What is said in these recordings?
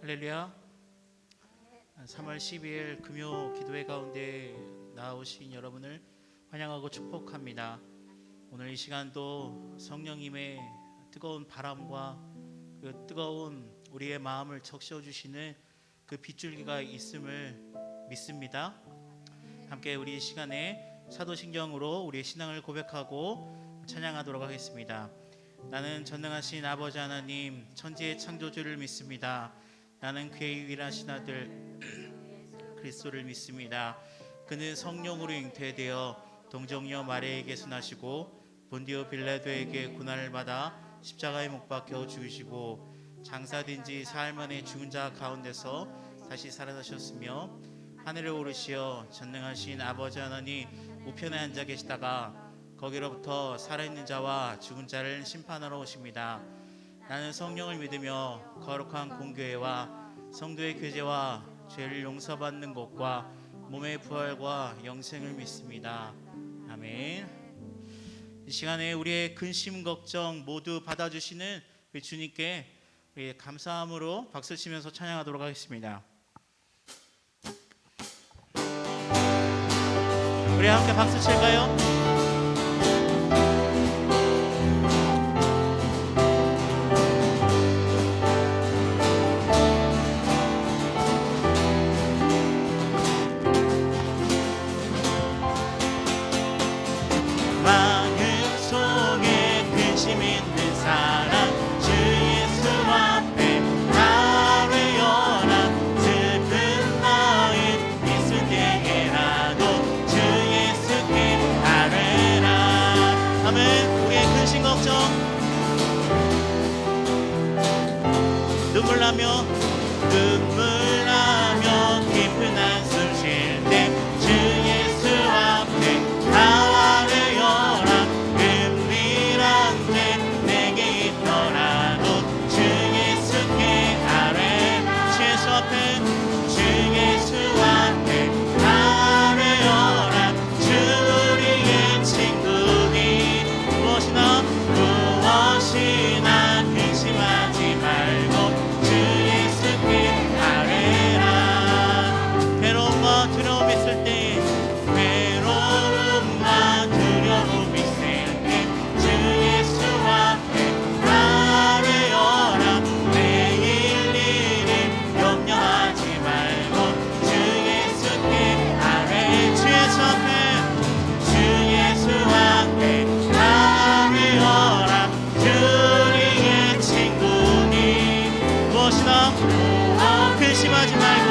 할렐루야. 3월 12일 금요 기도회 가운데 나오신 여러분을 환영하고 축복합니다. 오늘 이 시간도 성령님의 뜨거운 바람과 그 뜨거운 우리의 마음을 적셔 주시는 그 빗줄기가 있음을 믿습니다. 함께 우리 이 시간에 사도신경으로 우리의 신앙을 고백하고 찬양하도록 하겠습니다. 나는 전능하신 아버지 하나님 천지의 창조주를 믿습니다. 나는 그의 유일하신 아들 그리스도를 믿습니다. 그는 성령으로 잉태되어 동정녀 마리아에게서 나시고 본디오 빌라도에게 고난을 받아 십자가에 못 박혀 죽으시고 장사된 지 사흘 만에 죽은 자 가운데서 다시 살아나셨으며 하늘에 오르시어 전능하신 아버지 하나님 우편에 앉아 계시다가 거기로부터 살아있는 자와 죽은 자를 심판하러 오십니다. 나는 성령을 믿으며 거룩한 공교회와 성도의 교제와 죄를 용서받는 것과 몸의 부활과 영생을 믿습니다. 아멘. 이 시간에 우리의 근심 걱정 모두 받아주시는 우리 주님께 우리 감사함으로 박수 치면서 찬양하도록 하겠습니다. 우리 함께 박수 칠까요? 눈물 나며 깊은 한숨 쉴 때 주 예수 앞에 나와를 열라. 은밀한 죄 내게 있더라도 주 예수께 아뢰. 주 예수 앞에 나와를 열라. 주 우리의 친구니 무엇이나 근심하지 말고 두려움 있을 때 주 예수 앞에 나를 열라. 내일 일을 염려하지 말고 주 예수께 아뢰. 주 예수 앞에 나를 열라. 주 우리의 친구니 무엇이나 근심하지 말고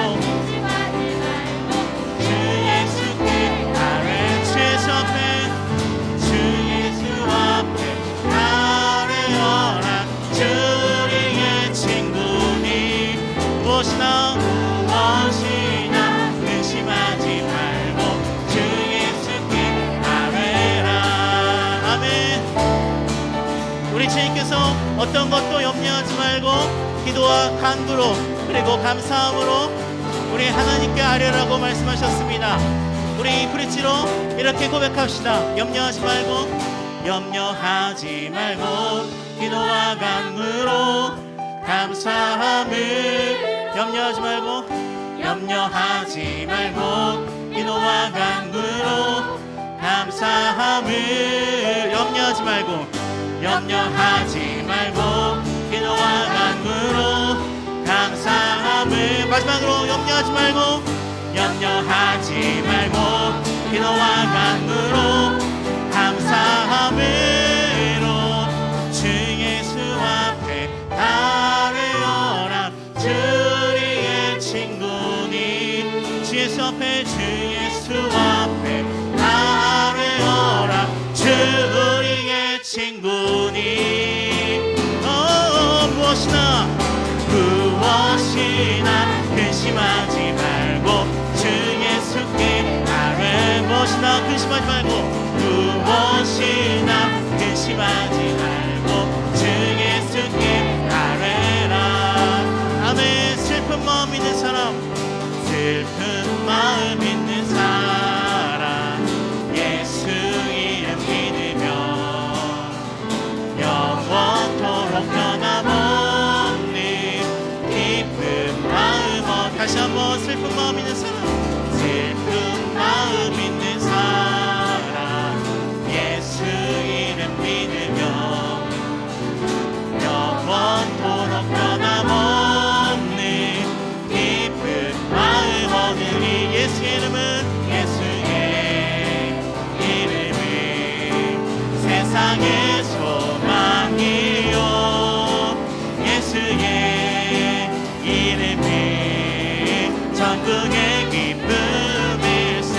무엇이나 근심하지 말고 주 예수께 아뢰라. 아멘. 우리 주님께서 어떤 것도 염려하지 말고 기도와 간구로 그리고 감사함으로 우리 하나님께 아뢰라고 말씀하셨습니다. 우리 이 브릿지로 이렇게 고백합시다. 염려하지 말고 기도와 간구로 감사함을. 염려하지 말고 기도와 간구로 감사함을. 염려하지 말고 기도와 간구로 감사함을. 마지막으로 염려하지 말고 기도와 간구로 감사함으로 주 예수 앞에 나를 열라. 주 우리의 친구니 주 예수 앞에 나를 열라. 주 우리의 친구니 무엇이나 근심하지 말고 주 예수께 아뢰. 무엇이나 근심하지 말고 주 예수께 아뢰라. 아멘. 슬픈 마음 있는 사람 예수 이름 믿으며 영원토록 변함없는 기쁨 한번 슬픈 마음 있는 사람, 슬픈 마음 있는 사람, 예수 이름 믿으며 영원토록 변함없는 기쁜 마음 얻으리. 예수의 이름은, 예수의 이름은 세상의 소망이요, 예수의 이름은 천국의 기쁨일세.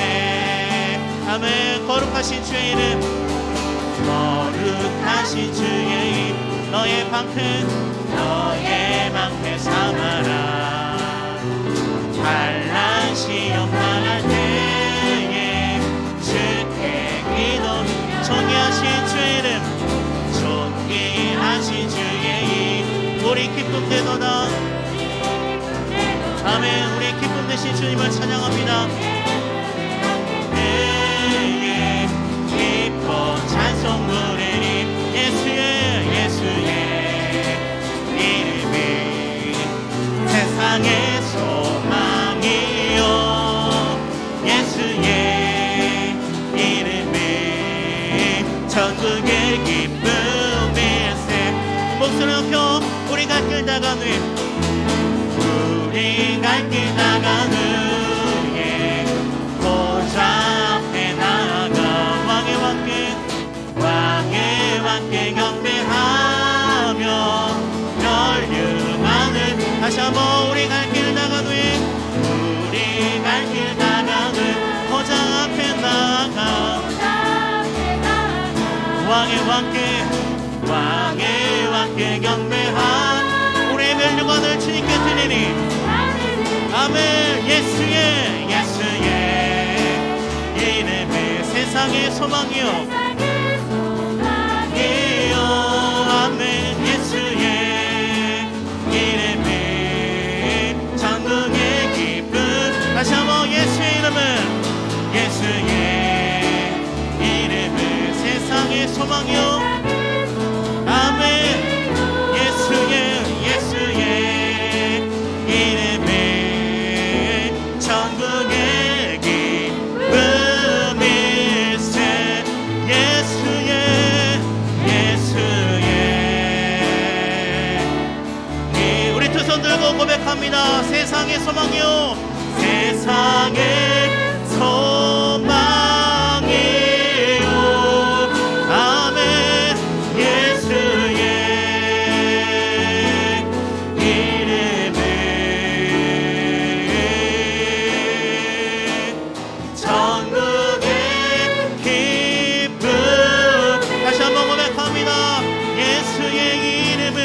아멘. 거룩하신 주의 이름, 거룩하신 주의 이름, 너의 방패 삼아라. 환난 시험 당할 때에 주께 기도, 존귀하신 주의 이름, 존귀하신 주의 이름, 우리 기쁨 되도다. 아멘. 우리 기쁨 되신 주님을 찬양합니다. 기뻐 찬송 부르리. 예수의 이름이 세상의 소망이요, 예수의 이름이 천국의 기쁨일세. 목소리 높여 우리 갈 길 나가는, 우리 갈 길 나가는 후에 보좌 앞에 나아가 왕의 왕께 경배하며 열린 하늘. 다시 한번 우리 갈 길 나간 후에, 우리 갈 길 나가는 보좌 앞에 나아가 왕의 왕께 경배하. 우리의 멸류관을 주님께 드리니. 아멘. 예수의 이름의 세상의 소망이요, 아멘. 예수의 이름은 천국의 기쁨. 다시 한번 예수의 이름은 세상의 소망이요, 아멘. 예수의 이름은 천국의 기쁨일세. 예수의 우리 두 손 들고 고백합니다. 세상의 소망이요, 세상의 소망이요, 아멘. 예수의 이름은 천국의 기쁨. 다시 한번 고백합니다. 예수의 이름은,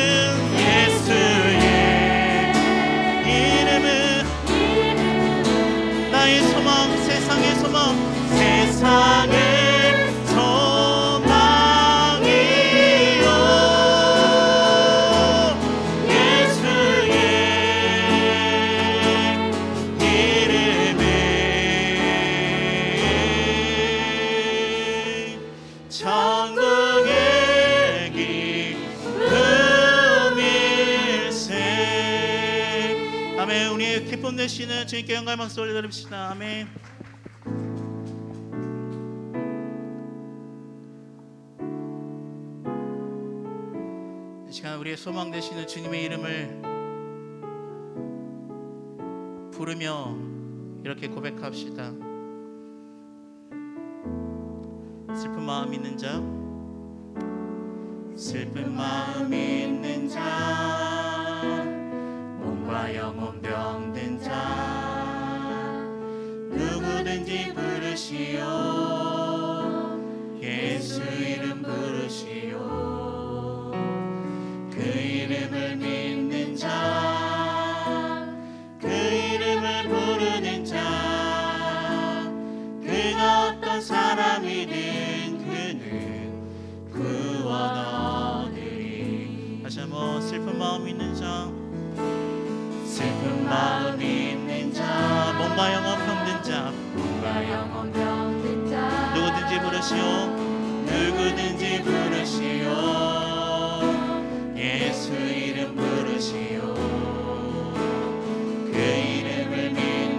나의 소망, 세상의 소망, 세상의 소망이요, 예수의 이름은 천국의 기쁨일세. 아멘. 우리의 기쁨 되시는 주님께 영광 박수 올려드립시다. 아멘. 이 시간 우리의 소망 되시는 주님의 이름을 부르며 이렇게 고백합시다. 슬픈 마음 있는 자, 슬픈 마음 있는 자, 몸과 영혼 병든 자, 누구든지 부르시오. 예수 이름 부르시오. 그 이름을 믿는 자, 그 이름을 부르는 자, 그가 어떤 사람이든 그는 구원 얻으리. 다시 한번 슬픈 마음 있는 자, 슬픈 마음 있는 자, 몸과 영혼 병든 자, 누구든지 부르시오. 누구든지 부르시오. 예수 이름 부르시오. 그 이름을 믿는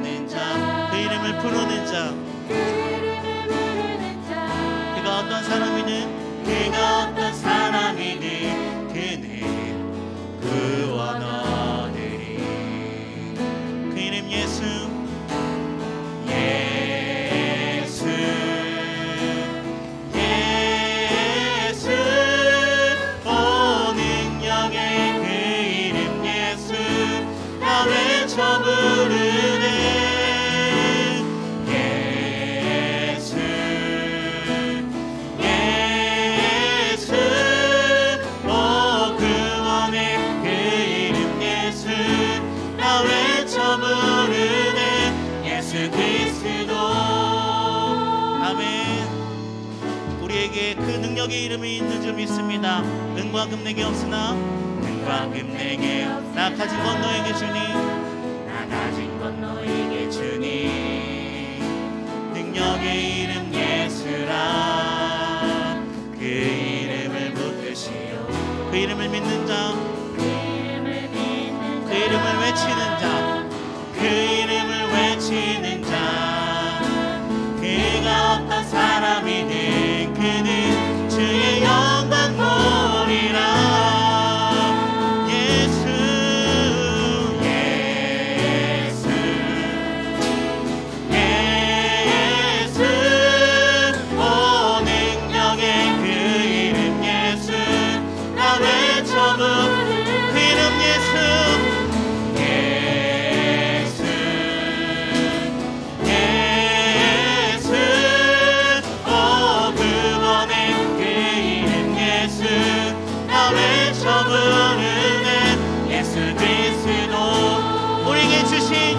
우리에게 그 능력의 이름이 있는 줄 믿습니다. 은과 금 내게 없으나 은과 금 내게 나 가진 건 너에게 주니 나 가진 건 너에게 주니 능력의 이름 예수라 그 이름을 붙드시오 그 이름을 믿는 자 그 이름을 외치는 자 그 이름을 외치는 자 그가 어떤 사람이든 그는 주의 영광 보리라 예수 예수 예수 오 능력의 그 이름 예수 나 외쳐 부르는 그 이름 예수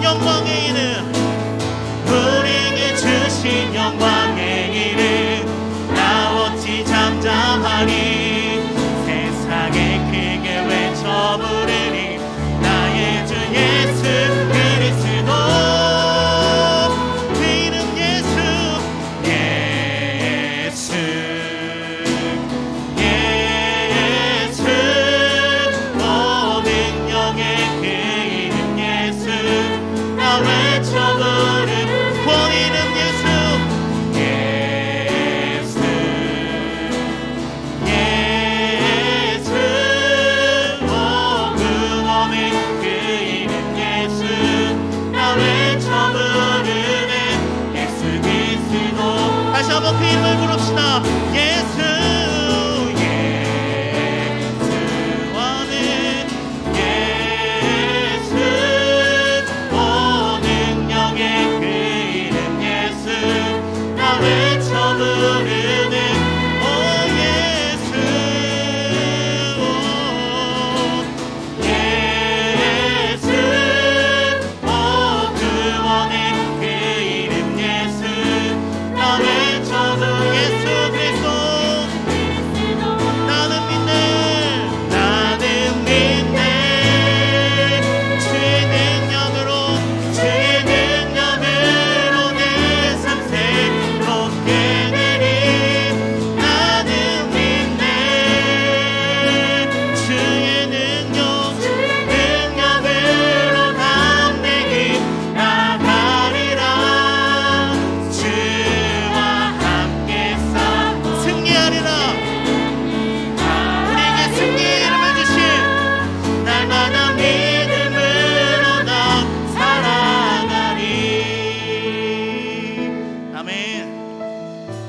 영광의 이름 우리에게 주신 영광의 이름 나 어찌 잠잠하리 세상에 크게 외쳐 부르리 나의 주 예수 그리스도 그 이름 예수 예수 예수 오 능력의 그 이름 예수 외쳐 부르는 그 이름 예수 예수 예수 오 구원의 그 이름 예수 나 외쳐 부르는 예수 그리스도 다시 한번 그 이름을 부릅시다 예수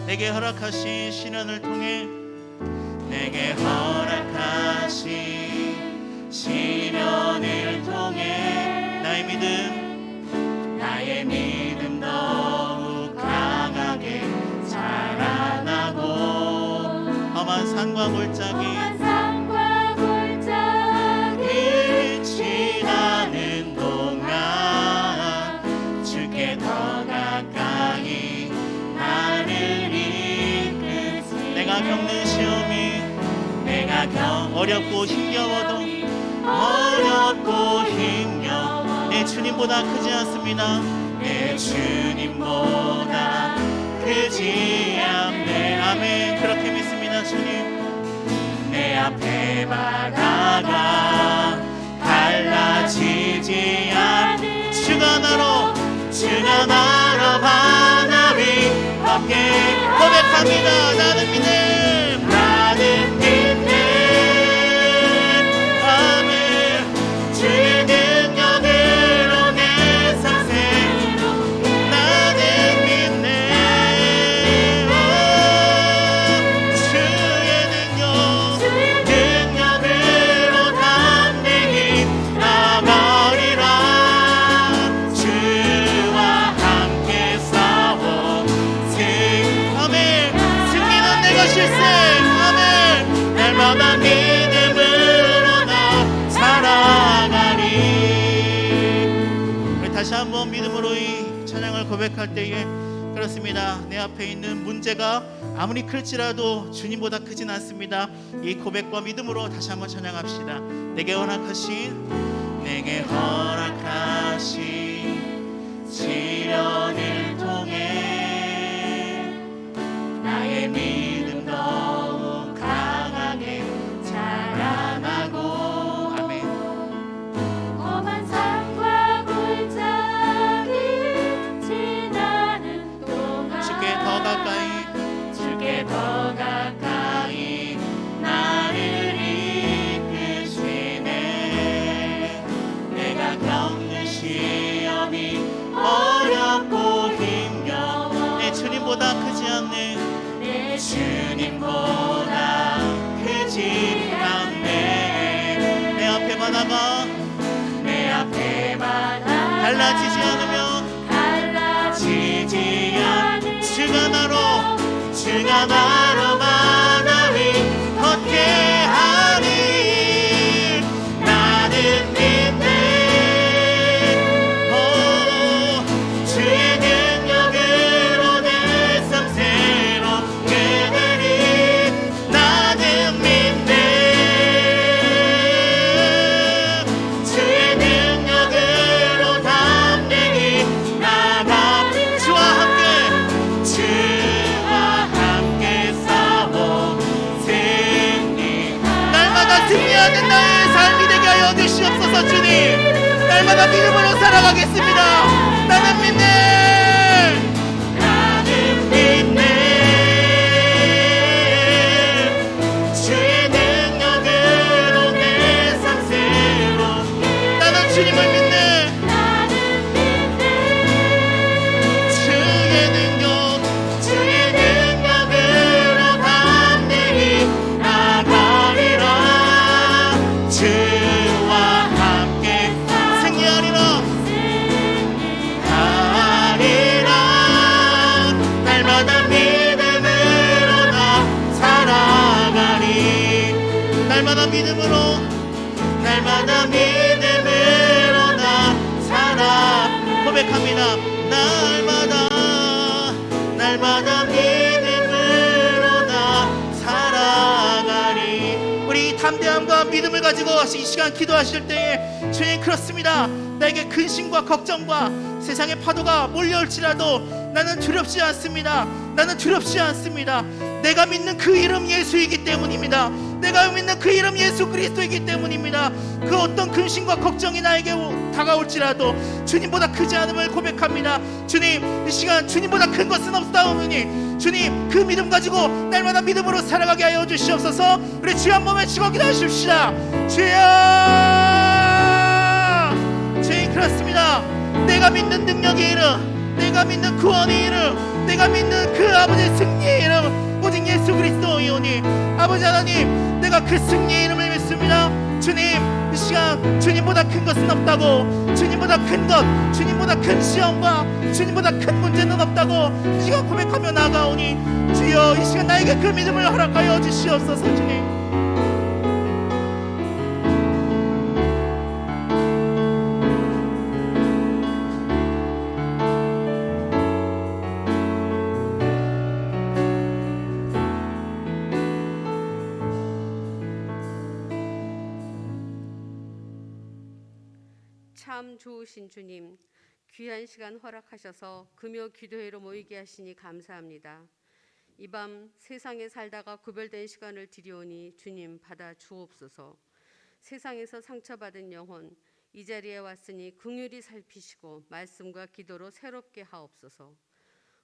내게 허락하신 시련을 통해 내게 허락하신 시련을 통해 나의 믿음 더욱 강하게 자라나고 험한 산과 골짜기 지나는 동안 주께 더 가까이 나를 이끄시 내가 겪는 시험이 어렵고 힘겨워도 내 주님보다 크지 않습니다. 내 주님보다 크지 않네. 아멘. 그렇게 믿습니다. 주님 내 앞에 바다가 갈라지지 않 주가 나로 바다 위 함께 고백합니다. 나는 믿네 아멘. 주의 능력으로 내 상생 나는 믿네 주의 능력으로 담대히 나가리라. 주와 함께 싸워 아멘. 승리는 내가 실세 아멘. 날마다 믿음으로 나 살아가리. 우리 다시 한번 믿음으로 이 찬양을 고백할 때에 그렇습니다. 내 앞에 있는 문제가 아무리 클지라도 주님보다 크진 않습니다. 이 고백과 믿음으로 다시 한번 찬양합시다. 내게 허락하신 시련을 통해 나의 믿음 더욱 강하게 자라나고 아멘. 험한 산과 골짜기 지나는 동안 주께 더 가까이 나를 이끄시네. 내가 겪는 시험이 어렵고 힘겨워 내 주님보다 크지 않네. 내 주님보다 크지 않네. 내 앞에 바다가 달라지지 않으면 주가 나로 바다 위 걷게 하니 나는 믿네. 주의 능력으로 내 삶 새롭게 되니 나는 믿네. 주의 능력으로 담대히 나가 주와 함께 싸워 승리. 날마다 승리하는 나의 삶이 되게 하여 주시옵소서. 주님, 날마다 믿음으로 살아가겠습니다. 나는 믿네. 주의 능력으로 내 삶 새롭게 나는 주님을 믿네. 주의 능력으로 담대히 나가리라. 주와 함께 승리하리라. 날마다 믿음으로 나 살아가리. 날마다 믿음으로 나 살아 고백합니다. 날마다 믿음으로 나 살아가리. 우리 담대함과 믿음을 가지고 이 시간 기도하실 때에 주님, 그렇습니다. 나에게 근심과 걱정과 세상의 파도가 몰려올지라도 나는 두렵지 않습니다. 내가 믿는 그 이름 예수이기 때문입니다. 내가 믿는 그 이름 예수 그리스도이기 때문입니다. 그 어떤 근심과 걱정이 나에게 다가올지라도 주님보다 크지 않음을 고백합니다. 주님, 이 시간 주님보다 큰 것은 없사오니 주님, 그 믿음 가지고 날마다 믿음으로 살아가게 하여 주시옵소서. 우리 주여 한번 외치고 기도하십시다. 주여, 주님, 그렇습니다. 내가 믿는 능력의 이름, 내가 믿는 구원의 이름, 내가 믿는 그 아버지의 승리의 이름 오직 예수 그리스도이오니 아버지 하나님, 내가 그 승리의 이름을 믿습니다. 주님, 이 시간 주님보다 큰 것은 없다고, 주님보다 큰 것, 주님보다 큰 시험과 주님보다 큰 문제는 없다고 이 시간 고백하며 나아가오니 주여, 이 시간 나에게 그 믿음을 허락하여 주시옵소서. 주님, 참 좋으신 주님, 귀한 시간 허락하셔서 금요 기도회로 모이게 하시니 감사합니다. 이 밤 세상에 살다가 구별된 시간을 드리오니 주님 받아 주옵소서. 세상에서 상처받은 영혼 이 자리에 왔으니 긍휼히 살피시고 말씀과 기도로 새롭게 하옵소서.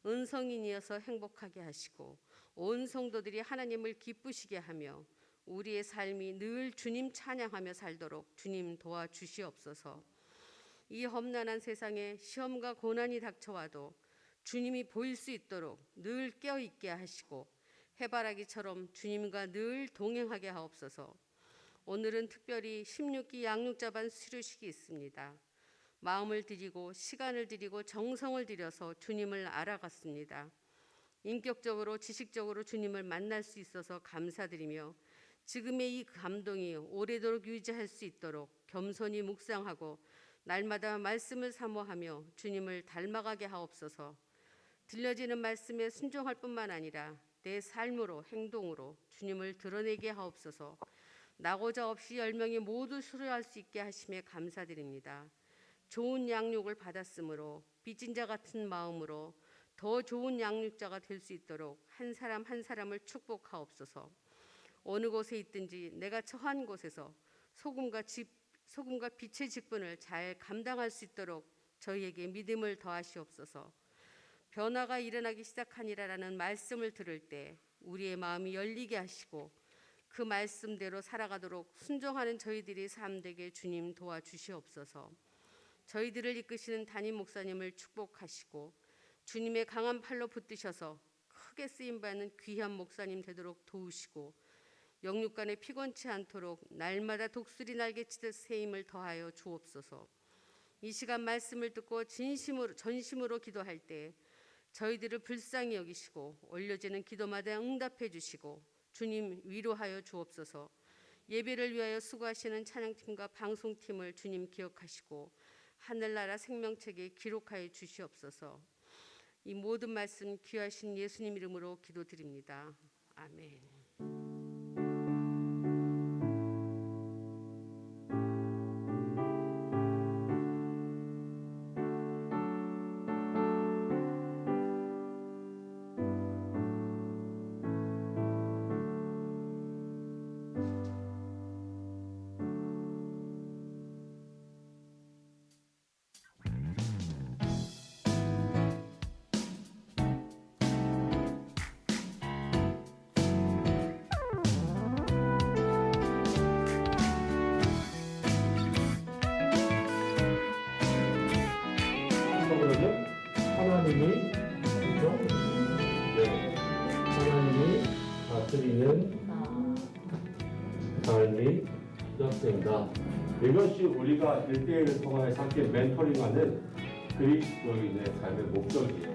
은성인이어서 행복하게 하시고 온 성도들이 하나님을 기쁘시게 하며 우리의 삶이 늘 주님 찬양하며 살도록 주님 도와주시옵소서. 이 험난한 세상에 시험과 고난이 닥쳐와도 주님이 보일 수 있도록 늘 깨어있게 하시고 해바라기처럼 주님과 늘 동행하게 하옵소서. 오늘은 특별히 16기 양육자반 수료식이 있습니다. 마음을 드리고 시간을 드리고 정성을 들여서 주님을 알아갔습니다. 인격적으로 지식적으로 주님을 만날 수 있어서 감사드리며 지금의 이 감동이 오래도록 유지할 수 있도록 겸손히 묵상하고 날마다 말씀을 사모하며 주님을 닮아가게 하옵소서. 들려지는 말씀에 순종할 뿐만 아니라 내 삶으로 행동으로 주님을 드러내게 하옵소서. 나고자 없이 10명이 모두 수료할 수 있게 하심에 감사드립니다. 좋은 양육을 받았으므로 빚진 자 같은 마음으로 더 좋은 양육자가 될 수 있도록 한 사람 한 사람을 축복하옵소서. 어느 곳에 있든지 내가 처한 곳에서 소금과 빛의 직분을 잘 감당할 수 있도록 저희에게 믿음을 더하시옵소서. 변화가 일어나기 시작하니라라는 말씀을 들을 때 우리의 마음이 열리게 하시고 그 말씀대로 살아가도록 순종하는 저희들이 삶 되게 주님 도와주시옵소서. 저희들을 이끄시는 담임 목사님을 축복하시고 주님의 강한 팔로 붙드셔서 크게 쓰임받는 귀한 목사님 되도록 도우시고 영육간에 피곤치 않도록 날마다 독수리 날개치듯 새 힘을 더하여 주옵소서. 이 시간 말씀을 듣고 전심으로 기도할 때 저희들을 불쌍히 여기시고 올려지는 기도마다 응답해 주시고 주님 위로하여 주옵소서. 예배를 위하여 수고하시는 찬양팀과 방송팀을 주님 기억하시고 하늘나라 생명책에 기록하여 주시옵소서. 이 모든 말씀 귀하신 예수님 이름으로 기도드립니다. 아멘. 그러면 하나님이 하나님이 다스리는 삶이 되었습니다. 이것이 우리가 1대1을 통해서 함께 멘토링하는 그리스도인의 삶의 목적이에요.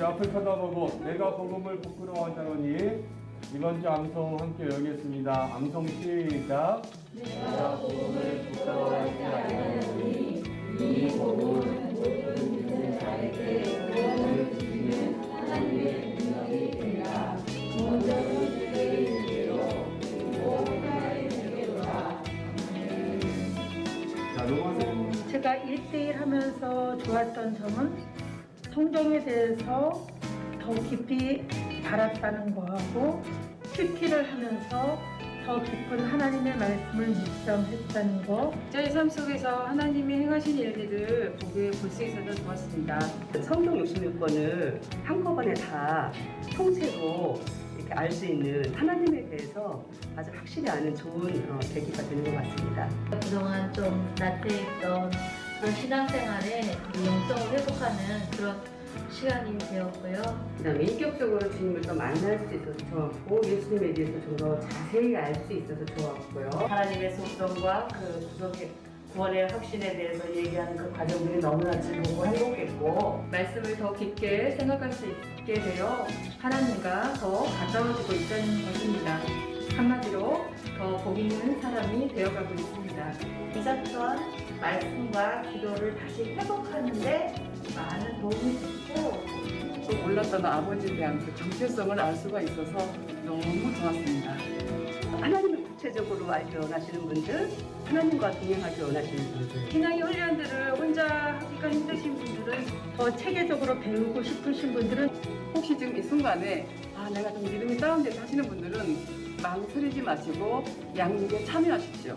앞을 쳐다보고 내가 복음을 부끄러워하지 않으니 이번 주 암송 함께 열겠습니다. 암송 시작. 내가 복음을 부끄러워하지 않으니 이 복음은 모든 믿는 자에게 구원을 주시는 하나님의 능력이 된다. 먼저는 유대인에게로 그리고 헬라인에게로라. 자, 로마서 제가 1대1 하면서 좋았던 점은 성경에 대해서 더 깊이 알았다는 거하고 큐티를 하면서 더 깊은 하나님의 말씀을 묵상했다는 거. 저희 삶 속에서 하나님이 행하신 일들을 보게 볼 수 있어서 좋았습니다. 성경 66권을 한꺼번에 다 통째로 이렇게 알 수 있는 하나님에 대해서 아주 확실히 아는 좋은 계기가 되는 것 같습니다. 그동안 좀 나태했던 그런 신앙생활에 영성을 회복하는 그런 시간이 되었고요. 그다음에 인격적으로 주님을 더 만날 수 있어서 좋았고 예수님에 대해서 좀 더 자세히 알 수 있어서 좋았고요. 하나님의 속성과 그 구속의 구원의 확신에 대해서 얘기하는 그 과정들이 너무나 즐겁고 행복했고 말씀을 더 깊게 생각할 수 있게 되어 하나님과 더 가까워지고 있다는 것입니다. 한마디로 더 복 있는 사람이 되어가고 있습니다. 잊었던 말씀과 기도를 다시 회복하는데 많은 도움이 됐고 또 몰랐던 아버지에 대한 그 정체성을 알 수가 있어서 너무 좋았습니다. 하나님을 구체적으로 알기 원하시는 분들, 하나님과 동행하기 원하시는 분들, 신앙의 훈련들을 혼자 하기가 힘드신 분들은 더 체계적으로 배우고 싶으신 분들은 혹시 지금 이 순간에 내가 좀 믿음이 다운돼서 하시는 분들은 망설이지 마시고 양육에 참여하십시오.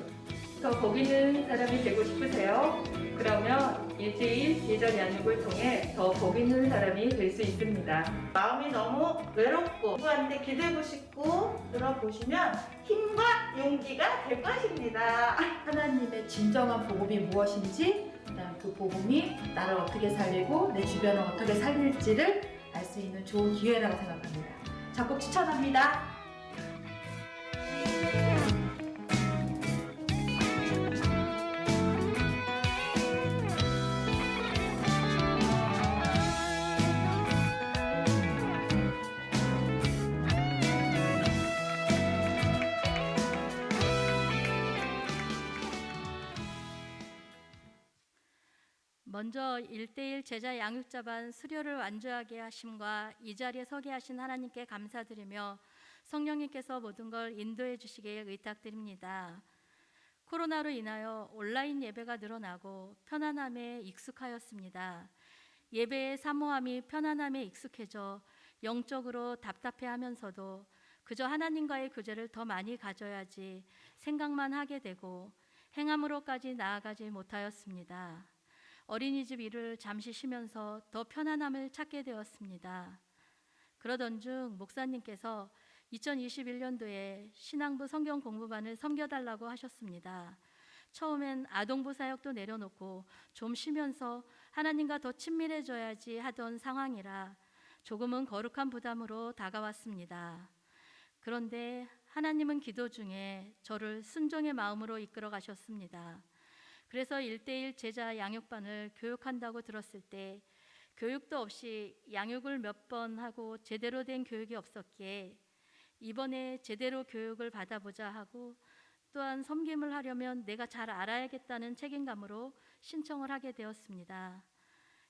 더 복 있는 사람이 되고 싶으세요? 그러면 일주일 예전 양육을 통해 더 복 있는 사람이 될 수 있습니다. 마음이 너무 외롭고 누구한테 기대고 싶고 들어보시면 힘과 용기가 될 것입니다. 하나님의 진정한 복음이 무엇인지, 그다음 그 복음이 나를 어떻게 살리고 내 주변을 어떻게 살릴지를 알 수 있는 좋은 기회라고 생각합니다. 적극 추천합니다. 먼저 1대1 제자 양육자반 수료를 완주하게 하심과 이 자리에 서게 하신 하나님께 감사드리며 성령님께서 모든 걸 인도해 주시길 의탁드립니다. 코로나로 인하여 온라인 예배가 늘어나고 편안함에 익숙하였습니다. 예배의 사모함이 편안함에 익숙해져 영적으로 답답해하면서도 그저 하나님과의 교제를 더 많이 가져야지 생각만 하게 되고 행함으로까지 나아가지 못하였습니다. 어린이집 일을 잠시 쉬면서 더 편안함을 찾게 되었습니다. 그러던 중 목사님께서 2021년도에 신앙부 성경 공부반을 섬겨달라고 하셨습니다. 처음엔 아동부 사역도 내려놓고 좀 쉬면서 하나님과 더 친밀해져야지 하던 상황이라 조금은 거룩한 부담으로 다가왔습니다. 그런데 하나님은 기도 중에 저를 순종의 마음으로 이끌어 가셨습니다. 그래서 1대1 제자 양육반을 교육한다고 들었을 때 교육도 없이 양육을 몇 번 하고 제대로 된 교육이 없었기에 이번에 제대로 교육을 받아보자 하고 또한 섬김을 하려면 내가 잘 알아야겠다는 책임감으로 신청을 하게 되었습니다.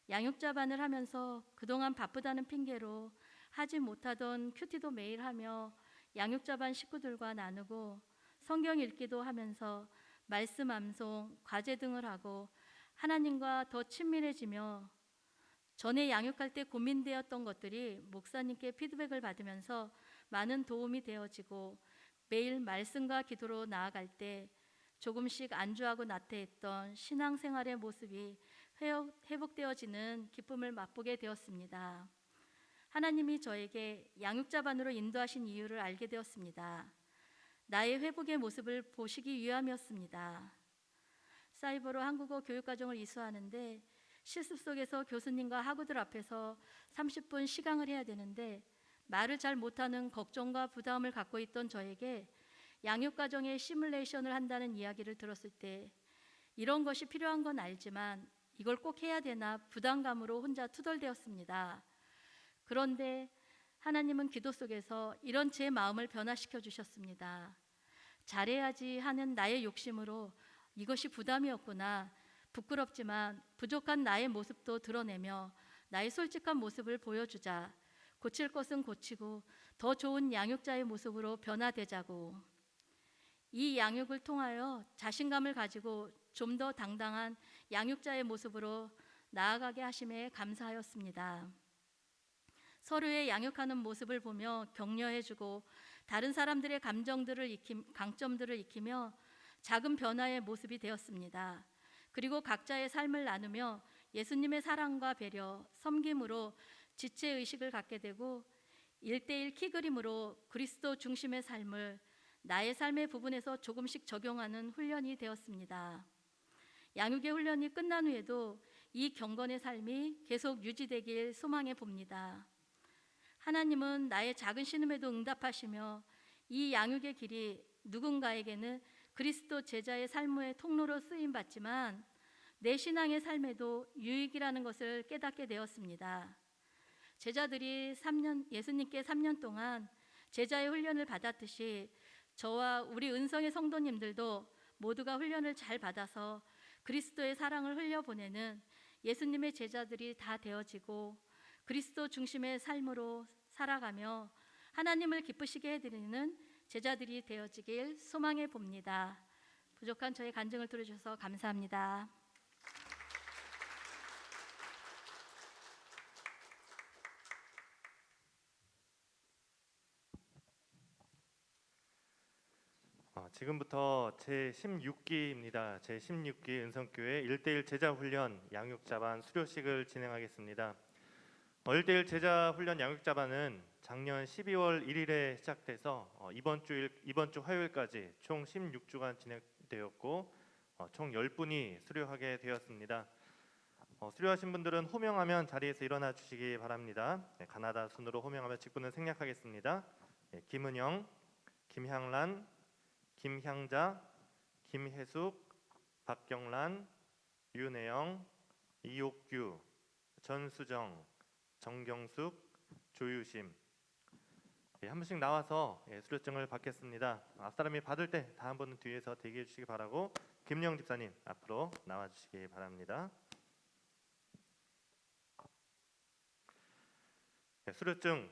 양육자반을 하면서 그동안 바쁘다는 핑계로 하지 못하던 큐티도 매일 하며 양육자반 식구들과 나누고 성경 읽기도 하면서 말씀 암송, 과제 등을 하고 하나님과 더 친밀해지며 전에 양육할 때 고민되었던 것들이 목사님께 피드백을 받으면서 많은 도움이 되어지고 매일 말씀과 기도로 나아갈 때 조금씩 안주하고 나태했던 신앙생활의 모습이 회복되어지는 기쁨을 맛보게 되었습니다. 하나님이 저에게 양육자반으로 인도하신 이유를 알게 되었습니다. 나의 회복의 모습을 보시기 위함이었습니다. 사이버로 한국어 교육과정을 이수하는데 실습 속에서 교수님과 학우들 앞에서 30분 시강을 해야 되는데 말을 잘 못하는 걱정과 부담을 갖고 있던 저에게 양육과정의 시뮬레이션을 한다는 이야기를 들었을 때 이런 것이 필요한 건 알지만 이걸 꼭 해야 되나 부담감으로 혼자 투덜대었습니다. 그런데 하나님은 기도 속에서 이런 제 마음을 변화시켜 주셨습니다. 잘해야지 하는 나의 욕심으로 이것이 부담이었구나. 부끄럽지만 부족한 나의 모습도 드러내며 나의 솔직한 모습을 보여주자. 고칠 것은 고치고 더 좋은 양육자의 모습으로 변화되자고. 이 양육을 통하여 자신감을 가지고 좀 더 당당한 양육자의 모습으로 나아가게 하심에 감사하였습니다. 서로의 양육하는 모습을 보며 격려해주고 다른 사람들의 강점들을 익히며 작은 변화의 모습이 되었습니다. 그리고 각자의 삶을 나누며 예수님의 사랑과 배려, 섬김으로 지체의식을 갖게 되고 1대1 키그림으로 그리스도 중심의 삶을 나의 삶의 부분에서 조금씩 적용하는 훈련이 되었습니다. 양육의 훈련이 끝난 후에도 이 경건의 삶이 계속 유지되길 소망해 봅니다. 하나님은 나의 작은 신음에도 응답하시며 이 양육의 길이 누군가에게는 그리스도 제자의 삶의 통로로 쓰임받지만 내 신앙의 삶에도 유익이라는 것을 깨닫게 되었습니다. 제자들이 예수님께 3년 동안 제자의 훈련을 받았듯이 저와 우리 은성의 성도님들도 모두가 훈련을 잘 받아서 그리스도의 사랑을 흘려보내는 예수님의 제자들이 다 되어지고 그리스도 중심의 삶으로 살아가며 하나님을 기쁘시게 해드리는 제자들이 되어지길 소망해 봅니다. 부족한 저의 간증을 들어주셔서 감사합니다. 지금부터 제16기입니다. 제16기 은성교회 1대1 제자훈련 양육자반 수료식을 진행하겠습니다. 1대1 제자훈련 양육자반은 작년 12월 1일에 시작돼서 이번 주 화요일까지 총 16주간 진행되었고 총 10분이 수료하게 되었습니다. 수료하신 분들은 호명하면 자리에서 일어나 주시기 바랍니다. 가나다 순으로 호명하며 직분을 생략하겠습니다. 김은영, 김향란, 김향자, 김혜숙, 박경란, 윤혜영, 이옥규, 전수정, 정경숙, 조유심. 한 분씩 나와서 수료증을 받겠습니다. 앞사람이 받을 때 다 한 번은 뒤에서 대기해 주시기 바라고 김영 집사님 앞으로 나와 주시기 바랍니다. 네, 수료증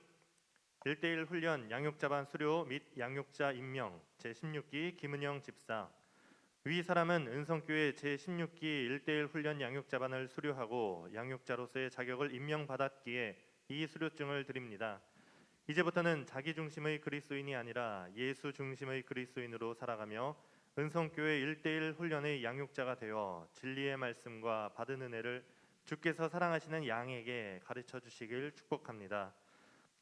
1대1 훈련 양육자반 수료 및 양육자 임명 제16기 김은영 집사. 위 사람은 은성교회 제16기 1대1 훈련 양육자반을 수료하고 양육자로서의 자격을 임명받았기에 이 수료증을 드립니다. 이제부터는 자기 중심의 그리스도인이 아니라 예수 중심의 그리스도인으로 살아가며 은성교회 1대1 훈련의 양육자가 되어 진리의 말씀과 받은 은혜를 주께서 사랑하시는 양에게 가르쳐 주시길 축복합니다.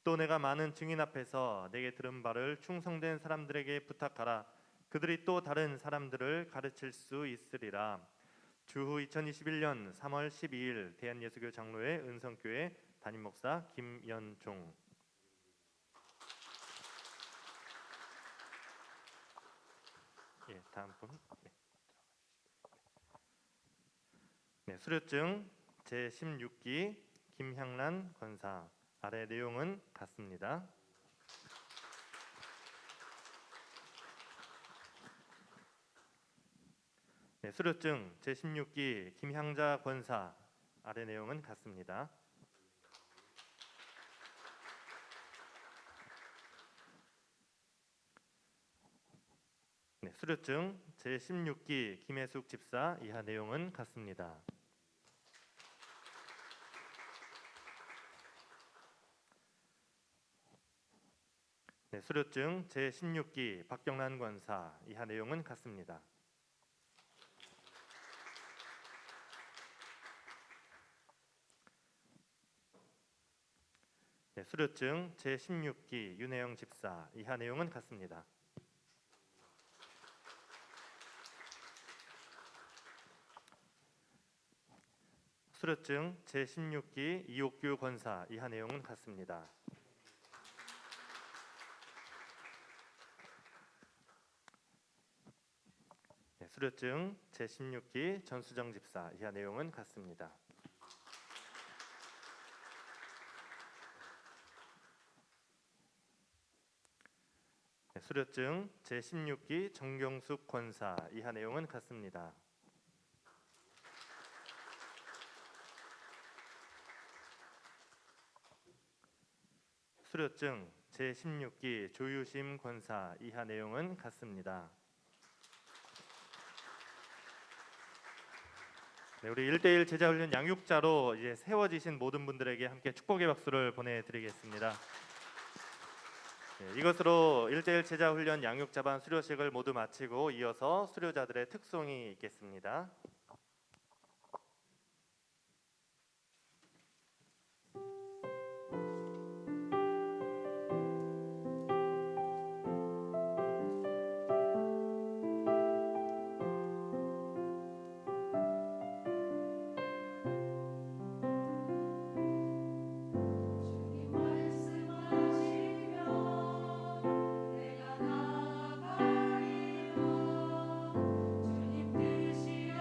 또 내가 많은 증인 앞에서 내게 들은 바를 충성된 사람들에게 부탁하라. 그들이 또 다른 사람들을 가르칠 수 있으리라. 주후 2021년 3월 12일 대한예수교 장로회 은성교회 담임목사 김연종. 예, 다음 분. 네, 수료증 제16기 김향란 권사. 아래 내용은 같습니다. 네, 수료증 제16기 김향자 권사. 아래 내용은 같습니다. 네, 수료증 제16기 김혜숙 집사. 이하 내용은 같습니다. 네, 수료증 제16기 박경란 권사. 이하 내용은 같습니다. 네, 수료증 제16기 윤혜영 집사. 이하 내용은 같습니다. 수료증 제16기 이옥규 권사. 이하 내용은 같습니다. 네, 수료증 제16기 전수정 집사. 이하 내용은 같습니다. 네, 수료증 제16기 정경숙 권사. 이하 내용은 같습니다. 수료증 제16기 조유심 권사. 이하 내용은 같습니다. 네, 우리 1대1 제자훈련 양육자로 이제 세워지신 모든 분들에게 함께 축복의 박수를 보내드리겠습니다. 네, 이것으로 1대1 제자훈련 양육자반 수료식을 모두 마치고 이어서 수료자들의 특송이 있겠습니다. 주님 뜻이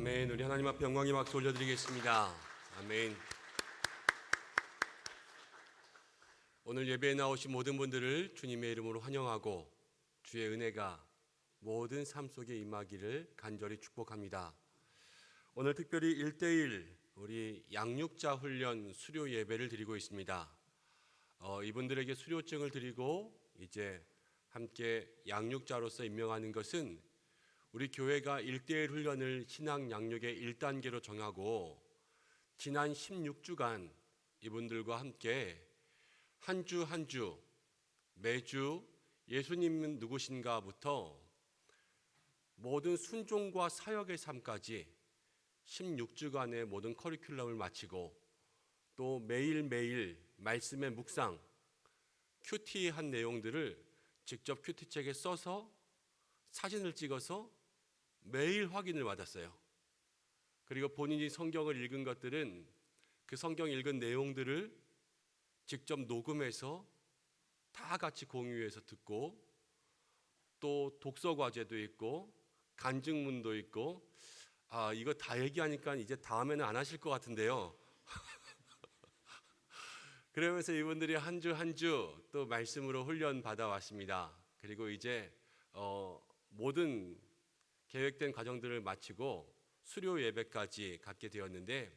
아멘. 우리 하나님 앞에 영광의 박수 올려드리겠습니다. 아멘. 오늘 예배에 나오신 모든 분들을 주님의 이름으로 환영하고 주의 은혜가 모든 삶 속에 임하기를 간절히 축복합니다. 오늘 특별히 1대1 우리 양육자 훈련 수료 예배를 드리고 있습니다. 이분들에게 수료증을 드리고 이제 함께 양육자로서 임명하는 것은 우리 교회가 1대1 훈련을 신앙 양육의 1단계로 정하고 지난 16주간 이분들과 함께 한 주 한 주 매주 예수님은 누구신가부터 모든 순종과 사역의 삶까지 16주간의 모든 커리큘럼을 마치고 또 매일매일 말씀의 묵상, 큐티한 내용들을 직접 큐티책에 써서 사진을 찍어서 매일 확인을 받았어요. 그리고 본인이 성경을 읽은 것들은 그 성경 읽은 내용들을 직접 녹음해서 다 같이 공유해서 듣고 또 독서 과제도 있고 간증문도 있고 이거 다 얘기하니까 이제 다음에는 안 하실 것 같은데요. 그러면서 이분들이 한 주 한 주 또 말씀으로 훈련 받아왔습니다. 그리고 이제 모든 계획된 과정들을 마치고 수료 예배까지 갖게 되었는데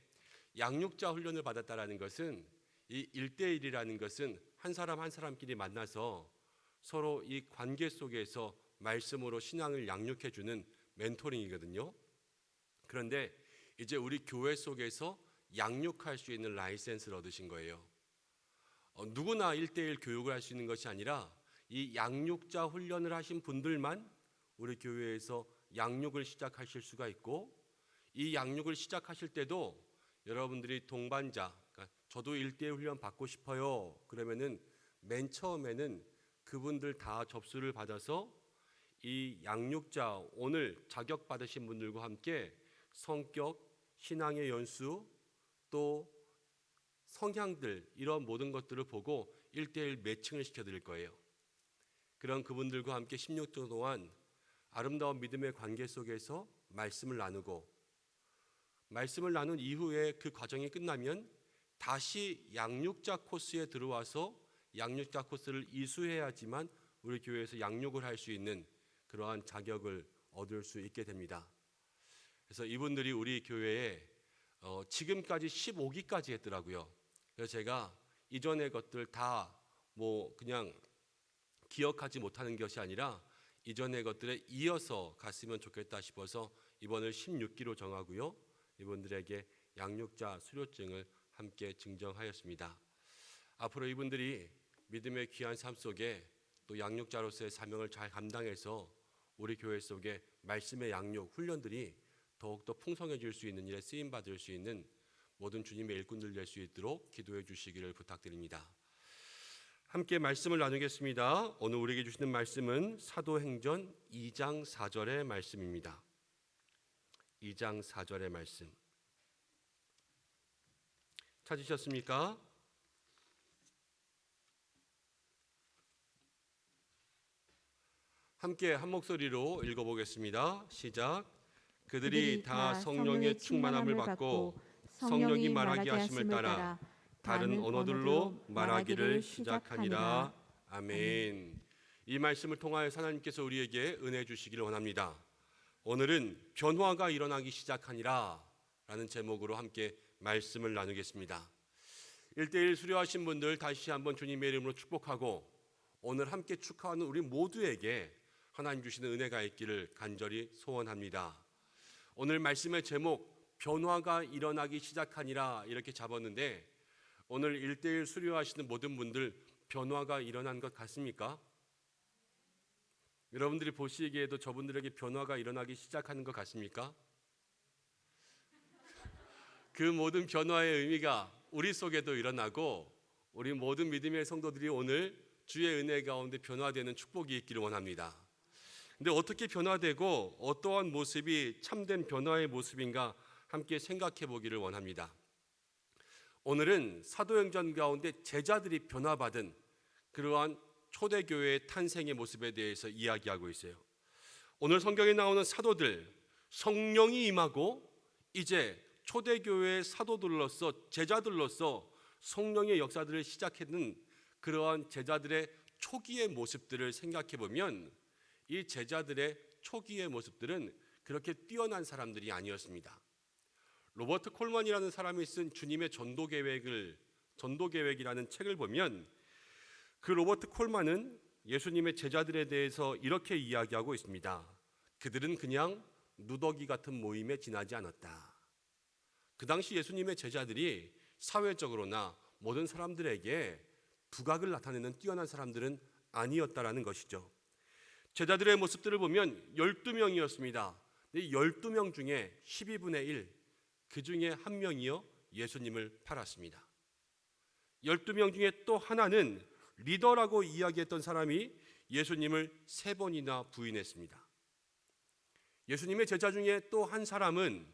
양육자 훈련을 받았다라는 것은 이 1대1이라는 것은 한 사람 한 사람끼리 만나서 서로 이 관계 속에서 말씀으로 신앙을 양육해 주는 멘토링이거든요. 그런데 이제 우리 교회 속에서 양육할 수 있는 라이센스를 얻으신 거예요. 누구나 1대1 교육을 할 수 있는 것이 아니라 이 양육자 훈련을 하신 분들만 우리 교회에서 양육을 시작하실 수가 있고 이 양육을 시작하실 때도 여러분들이 동반자, 그러니까 저도 1대1 훈련 받고 싶어요. 그러면은 맨 처음에는 그분들 다 접수를 받아서 이 양육자 오늘 자격 받으신 분들과 함께 성격, 신앙의 연수, 또 성향들 이런 모든 것들을 보고 1대1 매칭을 시켜드릴 거예요. 그런 그분들과 함께 16주 동안 아름다운 믿음의 관계 속에서 말씀을 나누고 말씀을 나눈 이후에 그 과정이 끝나면 다시 양육자 코스에 들어와서 양육자 코스를 이수해야지만 우리 교회에서 양육을 할 수 있는 그러한 자격을 얻을 수 있게 됩니다. 그래서 이분들이 우리 교회에 지금까지 15기까지 했더라고요. 그래서 제가 이전의 것들 다 뭐 그냥 기억하지 못하는 것이 아니라 이전의 것들에 이어서 갔으면 좋겠다 싶어서 이번을 16기로 정하고요. 이분들에게 양육자 수료증을 함께 증정하였습니다. 앞으로 이분들이 믿음의 귀한 삶 속에 또 양육자로서의 사명을 잘 감당해서 우리 교회 속에 말씀의 양육 훈련들이 더욱더 풍성해질 수 있는 일에 쓰임받을 수 있는 모든 주님의 일꾼들 될 수 있도록 기도해 주시기를 부탁드립니다. 함께 말씀을 나누겠습니다. 오늘 우리에게 주시는 말씀은 사도행전 2장 4절의 말씀입니다. 2장 4절의 말씀 찾으셨습니까? 함께 한 목소리로 읽어보겠습니다. 시작. 그들이 다 성령의 충만함을 받고 성령이 말하게 하심을 따라 다른 언어들로 말하기를 시작하니라. 아멘. 이 말씀을 통하여 하나님께서 우리에게 은혜 주시기를 원합니다. 오늘은 변화가 일어나기 시작하니라 라는 제목으로 함께 말씀을 나누겠습니다. 1대1 수료하신 분들 다시 한번 주님의 이름으로 축복하고 오늘 함께 축하하는 우리 모두에게 하나님 주시는 은혜가 있기를 간절히 소원합니다. 오늘 말씀의 제목 변화가 일어나기 시작하니라 이렇게 잡았는데 오늘 1대1 수료하시는 모든 분들 변화가 일어난 것 같습니까? 여러분들이 보시기에도 저분들에게 변화가 일어나기 시작하는 것 같습니까? 그 모든 변화의 의미가 우리 속에도 일어나고 우리 모든 믿음의 성도들이 오늘 주의 은혜 가운데 변화되는 축복이 있기를 원합니다. 근데 어떻게 변화되고 어떠한 모습이 참된 변화의 모습인가 함께 생각해 보기를 원합니다. 오늘은 사도행전 가운데 제자들이 변화받은 그러한 초대교회의 탄생의 모습에 대해서 이야기하고 있어요. 오늘 성경에 나오는 사도들 성령이 임하고 이제 초대교회의 사도들로서 제자들로서 성령의 역사들을 시작했는 그러한 제자들의 초기의 모습들을 생각해 보면 이 제자들의 초기의 모습들은 그렇게 뛰어난 사람들이 아니었습니다. 로버트 콜만이라는 사람이 쓴 주님의 전도계획이라는 책을 보면 그 로버트 콜만은 예수님의 제자들에 대해서 이렇게 이야기하고 있습니다. 그들은 그냥 누더기 같은 모임에 지나지 않았다. 그 당시 예수님의 제자들이 사회적으로나 모든 사람들에게 두각을 나타내는 뛰어난 사람들은 아니었다라는 것이죠. 제자들의 모습들을 보면 12명이었습니다. 12명 중에 12분의 1, 그 중에 한 명이요 예수님을 팔았습니다. 12명 중에 또 하나는 리더라고 이야기했던 사람이 예수님을 3번이나 부인했습니다. 예수님의 제자 중에 또 한 사람은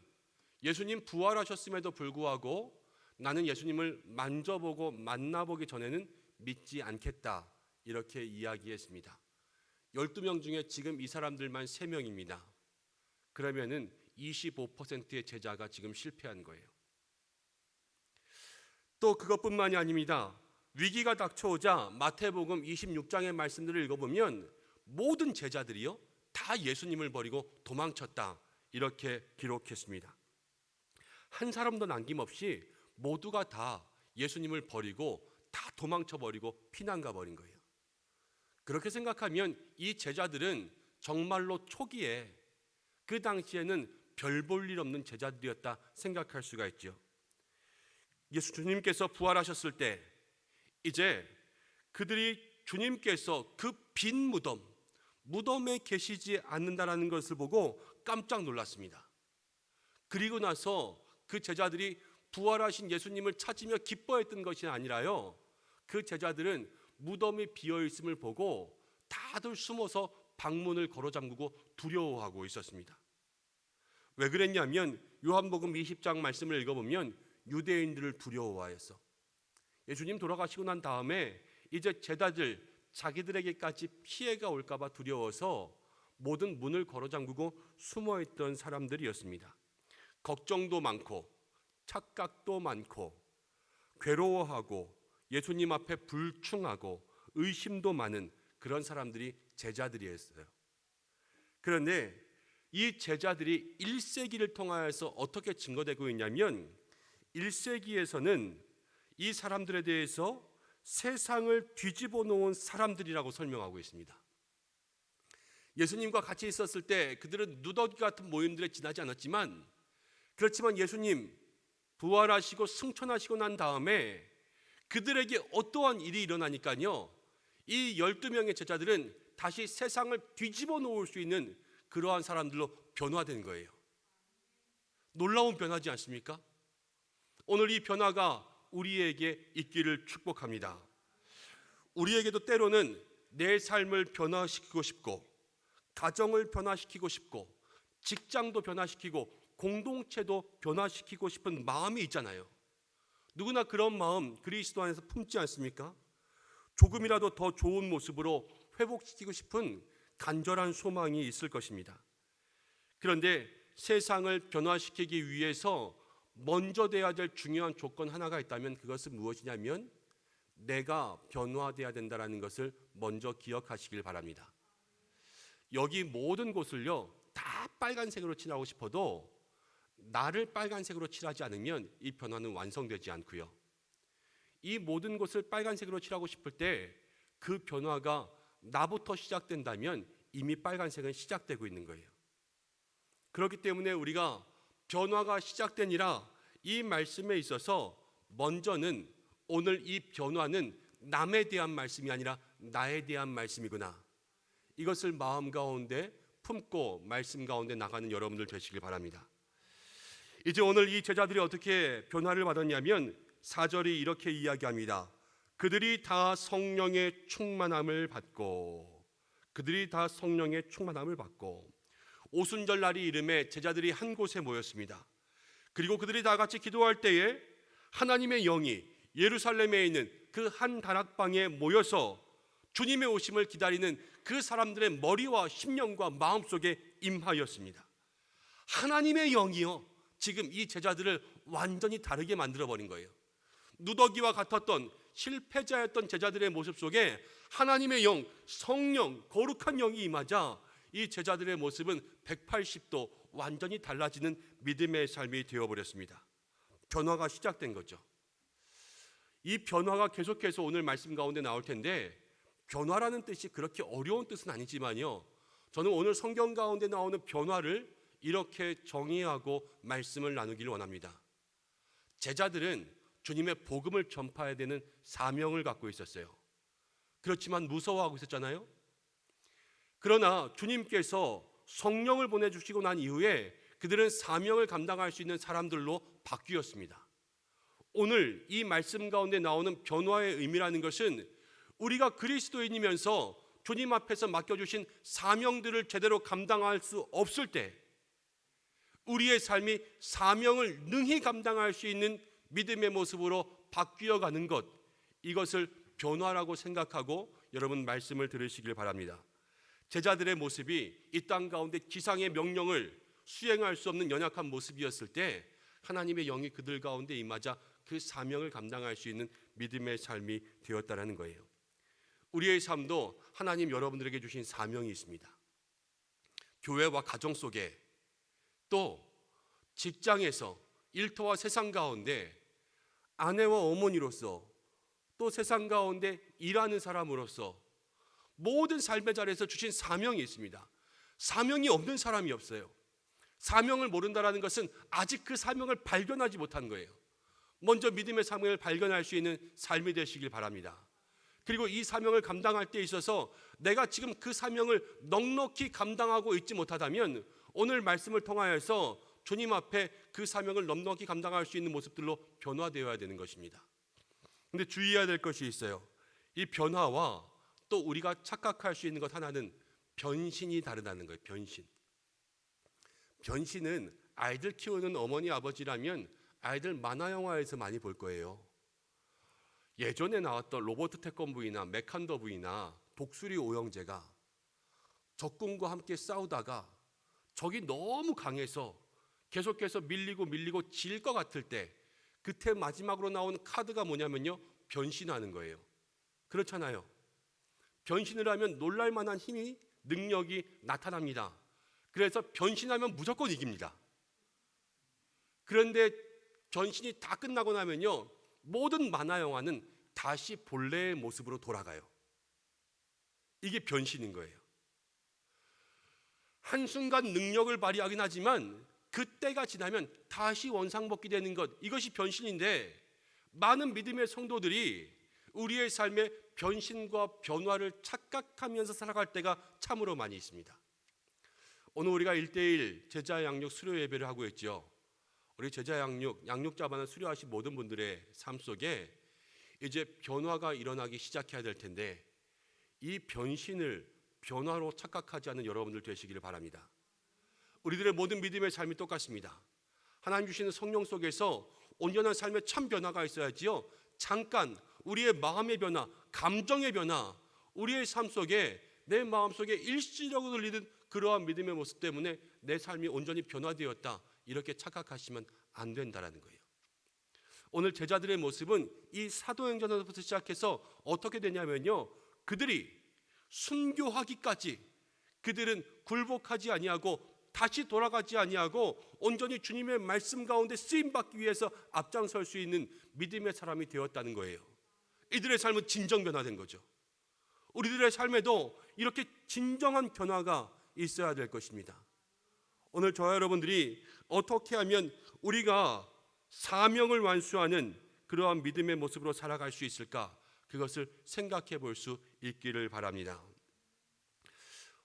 예수님 부활하셨음에도 불구하고 나는 예수님을 만져보고 만나보기 전에는 믿지 않겠다, 이렇게 이야기했습니다. 12명 중에 지금 이 사람들만 3명입니다. 그러면은 25%의 제자가 지금 실패한 거예요. 또 그것뿐만이 아닙니다. 위기가 닥쳐오자 마태복음 26장의 말씀들을 읽어보면 모든 제자들이요 다 예수님을 버리고 도망쳤다, 이렇게 기록했습니다. 한 사람도 남김없이 모두가 다 예수님을 버리고 다 도망쳐버리고 피난 가버린 거예요. 그렇게 생각하면 이 제자들은 정말로 초기에 그 당시에는 별 볼 일 없는 제자들이었다 생각할 수가 있죠. 예수님께서 부활하셨을 때 이제 그들이 주님께서 그 빈 무덤에 계시지 않는다라는 것을 보고 깜짝 놀랐습니다. 그리고 나서 그 제자들이 부활하신 예수님을 찾으며 기뻐했던 것이 아니라요, 그 제자들은 무덤이 비어 있음을 보고 다들 숨어서 방문을 걸어 잠그고 두려워하고 있었습니다. 왜 그랬냐면 요한복음 20장 말씀을 읽어보면 유대인들을 두려워하였어. 예수님 돌아가시고 난 다음에 이제 제자들 자기들에게까지 피해가 올까봐 두려워서 모든 문을 걸어 잠그고 숨어있던 사람들이었습니다. 걱정도 많고 착각도 많고 괴로워하고 예수님 앞에 불충하고 의심도 많은 그런 사람들이 제자들이었어요. 그런데 이 제자들이 1세기를 통하여서 어떻게 증거되고 있냐면 1세기에서는 이 사람들에 대해서 세상을 뒤집어 놓은 사람들이라고 설명하고 있습니다. 예수님과 같이 있었을 때 그들은 누더기 같은 모임들에 지나지 않았지만, 그렇지만 예수님 부활하시고 승천하시고 난 다음에 그들에게 어떠한 일이 일어나니까요, 이 12명의 제자들은 다시 세상을 뒤집어 놓을 수 있는 그러한 사람들로 변화된 거예요. 놀라운 변화지 않습니까? 오늘 이 변화가 우리에게 있기를 축복합니다. 우리에게도 때로는 내 삶을 변화시키고 싶고, 가정을 변화시키고 싶고, 직장도 변화시키고, 공동체도 변화시키고 싶은 마음이 있잖아요. 누구나 그런 마음 그리스도 안에서 품지 않습니까? 조금이라도 더 좋은 모습으로 회복시키고 싶은 간절한 소망이 있을 것입니다. 그런데 세상을 변화시키기 위해서 먼저 돼야 될 중요한 조건 하나가 있다면 그것은 무엇이냐면 내가 변화돼야 된다는 것을 먼저 기억하시길 바랍니다. 여기 모든 곳을요 다 빨간색으로 칠하고 싶어도 나를 빨간색으로 칠하지 않으면 이 변화는 완성되지 않고요. 이 모든 곳을 빨간색으로 칠하고 싶을 때 그 변화가 나부터 시작된다면 이미 빨간색은 시작되고 있는 거예요. 그렇기 때문에 우리가 변화가 시작되니라 이 말씀에 있어서 먼저는 오늘 이 변화는 남에 대한 말씀이 아니라 나에 대한 말씀이구나, 이것을 마음 가운데 품고 말씀 가운데 나가는 여러분들 되시길 바랍니다. 이제 오늘 이 제자들이 어떻게 변화를 받았냐면 4절이 이렇게 이야기합니다. 그들이 다 성령의 충만함을 받고, 그들이 다 성령의 충만함을 받고, 오순절 날이 이름에 제자들이 한 곳에 모였습니다. 그리고 그들이 다 같이 기도할 때에 하나님의 영이 예루살렘에 있는 그 한 다락방에 모여서 주님의 오심을 기다리는 그 사람들의 머리와 심령과 마음속에 임하였습니다. 하나님의 영이요 지금 이 제자들을 완전히 다르게 만들어버린 거예요. 누더기와 같았던 실패자였던 제자들의 모습 속에 하나님의 영, 성령, 거룩한 영이 임하자 이 제자들의 모습은 180도 완전히 달라지는 믿음의 삶이 되어버렸습니다. 변화가 시작된 거죠. 이 변화가 계속해서 오늘 말씀 가운데 나올 텐데, 변화라는 뜻이 그렇게 어려운 뜻은 아니지만요, 저는 오늘 성경 가운데 나오는 변화를 이렇게 정의하고 말씀을 나누기를 원합니다. 제자들은 주님의 복음을 전파해야 되는 사명을 갖고 있었어요. 그렇지만 무서워하고 있었잖아요. 그러나 주님께서 성령을 보내주시고 난 이후에 그들은 사명을 감당할 수 있는 사람들로 바뀌었습니다. 오늘 이 말씀 가운데 나오는 변화의 의미라는 것은 우리가 그리스도인이면서 주님 앞에서 맡겨주신 사명들을 제대로 감당할 수 없을 때 우리의 삶이 사명을 능히 감당할 수 있는 믿음의 모습으로 바뀌어가는 것, 이것을 변화라고 생각하고 여러분 말씀을 들으시길 바랍니다. 제자들의 모습이 이 땅 가운데 지상의 명령을 수행할 수 없는 연약한 모습이었을 때 하나님의 영이 그들 가운데 임하자 그 사명을 감당할 수 있는 믿음의 삶이 되었다는 거예요. 우리의 삶도 하나님 여러분들에게 주신 사명이 있습니다. 교회와 가정 속에, 또 직장에서, 일터와 세상 가운데 아내와 어머니로서, 또 세상 가운데 일하는 사람으로서 모든 삶의 자리에서 주신 사명이 있습니다. 사명이 없는 사람이 없어요. 사명을 모른다는 것은 아직 그 사명을 발견하지 못한 거예요. 먼저 믿음의 사명을 발견할 수 있는 삶이 되시길 바랍니다. 그리고 이 사명을 감당할 때 있어서 내가 지금 그 사명을 넉넉히 감당하고 있지 못하다면 오늘 말씀을 통하여서 주님 앞에 그 사명을 넉넉히 감당할 수 있는 모습들로 변화되어야 되는 것입니다. 그런데 주의해야 될 것이 있어요. 이 변화와 또 우리가 착각할 수 있는 것 하나는 변신이 다르다는 거예요. 변신은 아이들 키우는 어머니 아버지라면 아이들 만화 영화에서 많이 볼 거예요. 예전에 나왔던 로버트 태권브이나 메칸더브이나 독수리 오영재가 적군과 함께 싸우다가 적이 너무 강해서 계속해서 밀리고 질 것 같을 때 그때 마지막으로 나온 카드가 뭐냐면요, 변신하는 거예요. 그렇잖아요. 변신을 하면 놀랄만한 힘이, 능력이 나타납니다. 그래서 변신하면 무조건 이깁니다. 그런데 변신이 다 끝나고 나면요, 모든 만화 영화는 다시 본래의 모습으로 돌아가요. 이게 변신인 거예요. 한순간 능력을 발휘하긴 하지만 그때가 지나면 다시 원상복귀 되는 것, 이것이 변신인데 많은 믿음의 성도들이 우리의 삶에 변신과 변화를 착각하면서 살아갈 때가 참으로 많이 있습니다. 오늘 우리가 1:1 제자 양육 수료 예배를 하고 있죠. 우리 제자 양육자반을 수료하신 모든 분들의 삶 속에 이제 변화가 일어나기 시작해야 될 텐데 이 변신을 변화로 착각하지 않는 여러분들 되시기를 바랍니다. 우리들의 모든 믿음의 삶이 똑같습니다. 하나님 주시는 성령 속에서 온전한 삶의 참 변화가 있어야지요. 잠깐 우리의 마음의 변화, 감정의 변화, 우리의 삶 속에 내 마음 속에 일시적으로 들리는 그러한 믿음의 모습 때문에 내 삶이 온전히 변화되었다, 이렇게 착각하시면 안 된다라는 거예요. 오늘 제자들의 모습은 이 사도행전에서부터 시작해서 어떻게 되냐면요, 그들이 순교하기까지 그들은 굴복하지 아니하고 다시 돌아가지 아니하고 온전히 주님의 말씀 가운데 쓰임 받기 위해서 앞장설 수 있는 믿음의 사람이 되었다는 거예요. 이들의 삶은 진정 변화된 거죠. 우리들의 삶에도 이렇게 진정한 변화가 있어야 될 것입니다. 오늘 저와 여러분들이 어떻게 하면 우리가 사명을 완수하는 그러한 믿음의 모습으로 살아갈 수 있을까, 그것을 생각해 볼 수 있기를 바랍니다.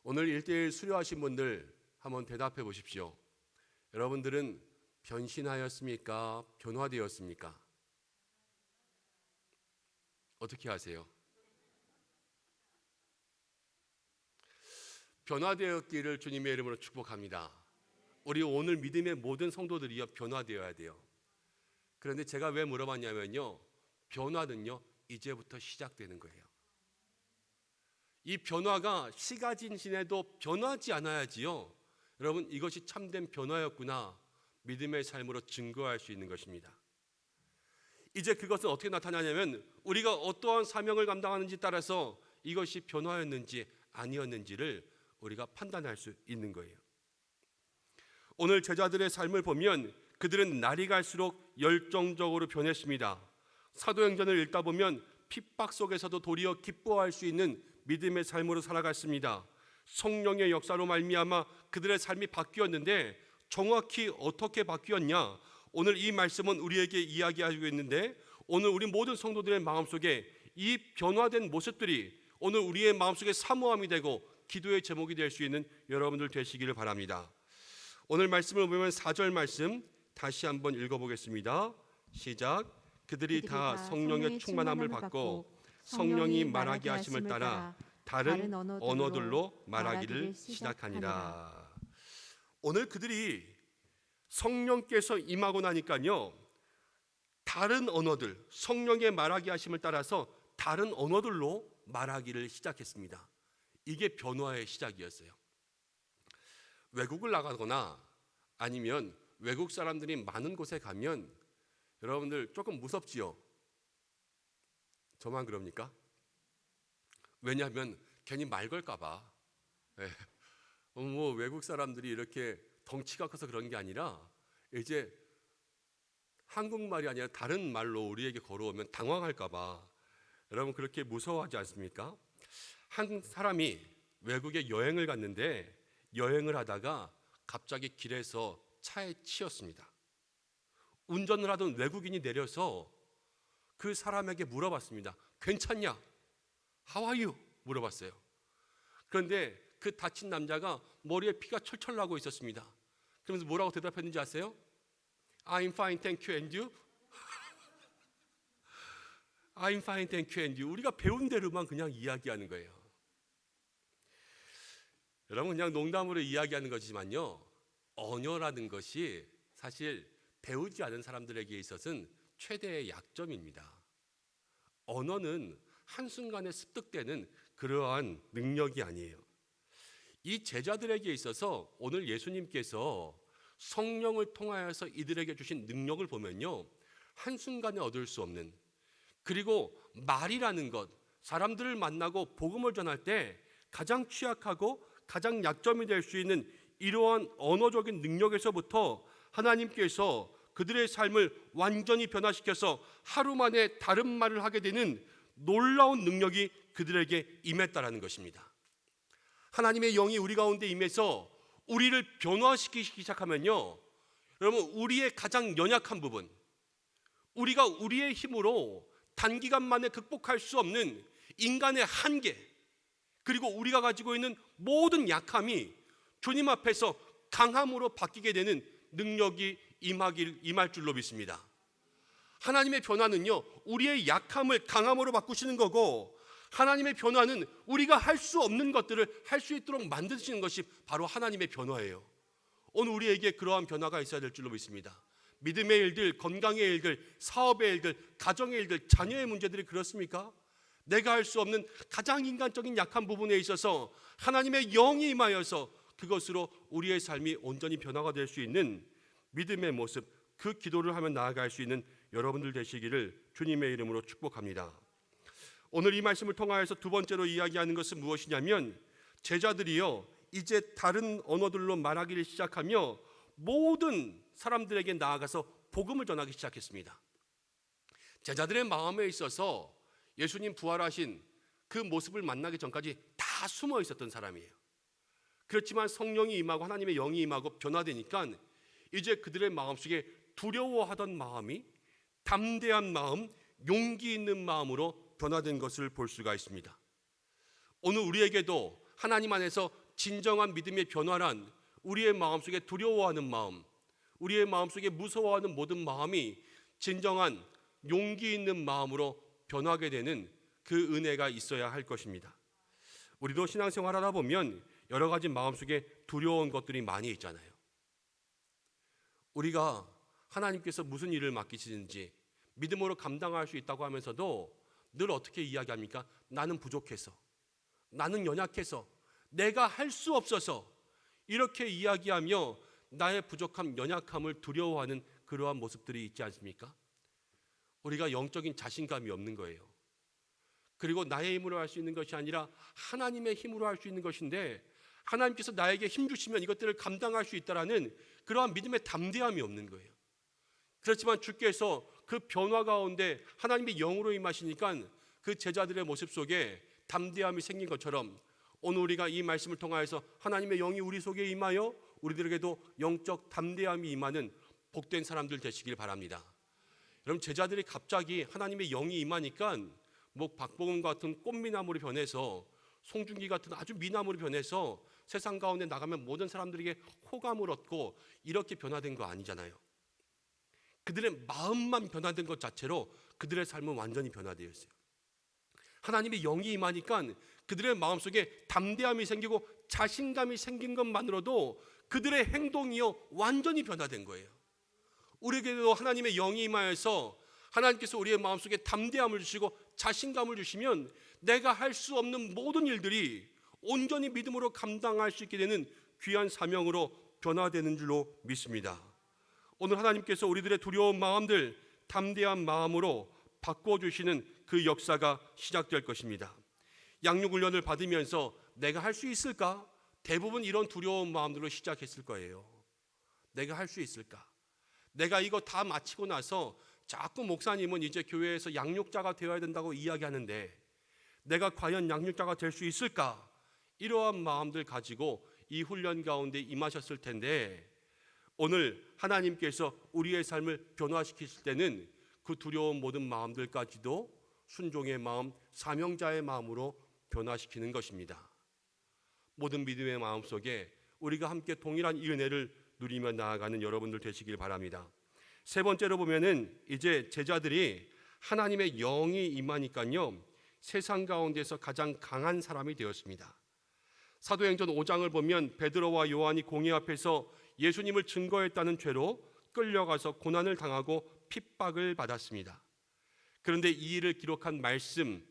오늘 1:1 수료하신 분들 한번 대답해 보십시오. 여러분들은 변신하였습니까? 변화되었습니까? 어떻게 하세요? 변화되었기를 주님의 이름으로 축복합니다. 우리 오늘 믿음의 모든 성도들이요, 변화되어야 돼요. 그런데 제가 왜 물어봤냐면요, 변화는요 이제부터 시작되는 거예요. 이 변화가 시가 지내도 변하지 않아야지요, 여러분 이것이 참된 변화였구나, 믿음의 삶으로 증거할 수 있는 것입니다. 이제 그것은 어떻게 나타나냐면 우리가 어떠한 사명을 감당하는지 따라서 이것이 변화였는지 아니었는지를 우리가 판단할 수 있는 거예요. 오늘 제자들의 삶을 보면 그들은 날이 갈수록 열정적으로 변했습니다. 사도행전을 읽다 보면 핍박 속에서도 도리어 기뻐할 수 있는 믿음의 삶으로 살아갔습니다. 성령의 역사로 말미암아 그들의 삶이 바뀌었는데 정확히 어떻게 바뀌었냐? 오늘 이 말씀은 우리에게 이야기하고 있는데 오늘 우리 모든 성도들의 마음속에 이 변화된 모습들이 오늘 우리의 마음속에 사모함이 되고 기도의 제목이 될 수 있는 여러분들 되시기를 바랍니다. 오늘 말씀을 보면 4절 말씀 다시 한번 읽어보겠습니다. 시작. 그들이 다 성령의 충만함을 받고 성령이 말하게 하심을 따라 다른 언어들로 말하기를 시작하니라. 오늘 그들이 성령께서 임하고 나니까요, 다른 언어들, 성령의 말하게 하심을 따라서 다른 언어들로 말하기를 시작했습니다. 이게 변화의 시작이었어요. 외국을 나가거나 아니면 외국 사람들이 많은 곳에 가면 여러분들 조금 무섭지요? 저만 그럽니까? 왜냐하면 괜히 말 걸까 봐. 뭐 외국 사람들이 이렇게 덩치가 커서 그런 게 아니라 이제 한국말이 아니라 다른 말로 우리에게 걸어오면 당황할까 봐 여러분 그렇게 무서워하지 않습니까? 한 사람이 외국에 여행을 갔는데 여행을 하다가 갑자기 길에서 차에 치였습니다. 운전을 하던 외국인이 내려서 그 사람에게 물어봤습니다. 괜찮냐? How are you? 물어봤어요. 그런데 그 다친 남자가 머리에 피가 철철 나고 있었습니다. 그러면서 뭐라고 대답했는지 아세요? I'm fine, thank you, and you? I'm fine, thank you, and you. 우리가 배운 대로만 그냥 이야기하는 거예요. 여러분 그냥 농담으로 이야기하는 거지만요, 언어라는 것이 사실 배우지 않은 사람들에게 있어서는 최대의 약점입니다. 언어는 한순간에 습득되는 그러한 능력이 아니에요. 이 제자들에게 있어서 오늘 예수님께서 성령을 통하여서 이들에게 주신 능력을 보면요, 한순간에 얻을 수 없는, 그리고 말이라는 것, 사람들을 만나고 복음을 전할 때 가장 취약하고 가장 약점이 될 수 있는 이러한 언어적인 능력에서부터 하나님께서 그들의 삶을 완전히 변화시켜서 하루 만에 다른 말을 하게 되는 놀라운 능력이 그들에게 임했다라는 것입니다. 하나님의 영이 우리 가운데 임해서 우리를 변화시키기 시작하면요, 여러분 우리의 가장 연약한 부분, 우리가 우리의 힘으로 단기간 만에 극복할 수 없는 인간의 한계, 그리고 우리가 가지고 있는 모든 약함이 주님 앞에서 강함으로 바뀌게 되는 능력이 임할 줄로 믿습니다. 하나님의 변화는요, 우리의 약함을 강함으로 바꾸시는 거고, 하나님의 변화는 우리가 할 수 없는 것들을 할 수 있도록 만드시는 것이 바로 하나님의 변화예요. 오늘 우리에게 그러한 변화가 있어야 될 줄로 믿습니다. 믿음의 일들, 건강의 일들, 사업의 일들, 가정의 일들, 자녀의 문제들이 그렇습니까? 내가 할 수 없는 가장 인간적인 약한 부분에 있어서 하나님의 영이 임하여서 그것으로 우리의 삶이 온전히 변화가 될 수 있는 믿음의 모습, 그 기도를 하며 나아갈 수 있는 여러분들 되시기를 주님의 이름으로 축복합니다. 오늘 이 말씀을 통하여서 두 번째로 이야기하는 것은 무엇이냐면, 제자들이요 이제 다른 언어들로 말하기를 시작하며 모든 사람들에게 나아가서 복음을 전하기 시작했습니다. 제자들의 마음에 있어서 예수님 부활하신 그 모습을 만나기 전까지 다 숨어 있었던 사람이에요. 그렇지만 성령이 임하고 하나님의 영이 임하고 변화되니까 이제 그들의 마음속에 두려워하던 마음이 담대한 마음, 용기 있는 마음으로 변화된 것을 볼 수가 있습니다. 오늘 우리에게도 하나님 안에서 진정한 믿음의 변화란 우리의 마음속에 두려워하는 마음, 우리의 마음속에 무서워하는 모든 마음이 진정한 용기 있는 마음으로 변하게 되는 그 은혜가 있어야 할 것입니다. 우리도 신앙생활하다 보면 여러 가지 마음속에 두려운 것들이 많이 있잖아요. 우리가 하나님께서 무슨 일을 맡기시는지 믿음으로 감당할 수 있다고 하면서도 늘 어떻게 이야기합니까? 나는 부족해서, 나는 연약해서, 내가 할 수 없어서, 이렇게 이야기하며 나의 부족함, 연약함을 두려워하는 그러한 모습들이 있지 않습니까? 우리가 영적인 자신감이 없는 거예요. 그리고 나의 힘으로 할 수 있는 것이 아니라 하나님의 힘으로 할 수 있는 것인데, 하나님께서 나에게 힘 주시면 이것들을 감당할 수 있다라는 그러한 믿음의 담대함이 없는 거예요. 그렇지만 주께서 그 변화 가운데 하나님의 영으로 임하시니까 그 제자들의 모습 속에 담대함이 생긴 것처럼, 오늘 우리가 이 말씀을 통하여서 하나님의 영이 우리 속에 임하여 우리들에게도 영적 담대함이 임하는 복된 사람들 되시길 바랍니다. 여러분, 제자들이 갑자기 하나님의 영이 임하니까 뭐 박복음 같은 꽃미나무로 변해서, 송중기 같은 아주 미나무로 변해서 세상 가운데 나가면 모든 사람들에게 호감을 얻고 이렇게 변화된 거 아니잖아요. 그들의 마음만 변화된 것 자체로 그들의 삶은 완전히 변화되어 있어요. 하나님의 영이 임하니까 그들의 마음속에 담대함이 생기고 자신감이 생긴 것만으로도 그들의 행동이요 완전히 변화된 거예요. 우리에게도 하나님의 영이 임하여서 하나님께서 우리의 마음속에 담대함을 주시고 자신감을 주시면 내가 할 수 없는 모든 일들이 온전히 믿음으로 감당할 수 있게 되는 귀한 사명으로 변화되는 줄로 믿습니다. 오늘 하나님께서 우리들의 두려운 마음들 담대한 마음으로 바꿔주시는 그 역사가 시작될 것입니다. 양육훈련을 받으면서 내가 할 수 있을까? 대부분 이런 두려운 마음들로 시작했을 거예요. 내가 할 수 있을까? 내가 이거 다 마치고 나서 자꾸 목사님은 이제 교회에서 양육자가 되어야 된다고 이야기하는데 내가 과연 양육자가 될 수 있을까? 이러한 마음들 가지고 이 훈련 가운데 임하셨을 텐데, 오늘 하나님께서 우리의 삶을 변화시키실 때는 그 두려운 모든 마음들까지도 순종의 마음, 사명자의 마음으로 변화시키는 것입니다. 모든 믿음의 마음 속에 우리가 함께 동일한 이 은혜를 누리며 나아가는 여러분들 되시길 바랍니다. 세 번째로 보면은 이제 제자들이 하나님의 영이 임하니까요, 세상 가운데서 가장 강한 사람이 되었습니다. 사도행전 5장을 보면 베드로와 요한이 공회 앞에서 예수님을 증거했다는 죄로 끌려가서 고난을 당하고 핍박을 받았습니다. 그런데 이 일을 기록한 말씀,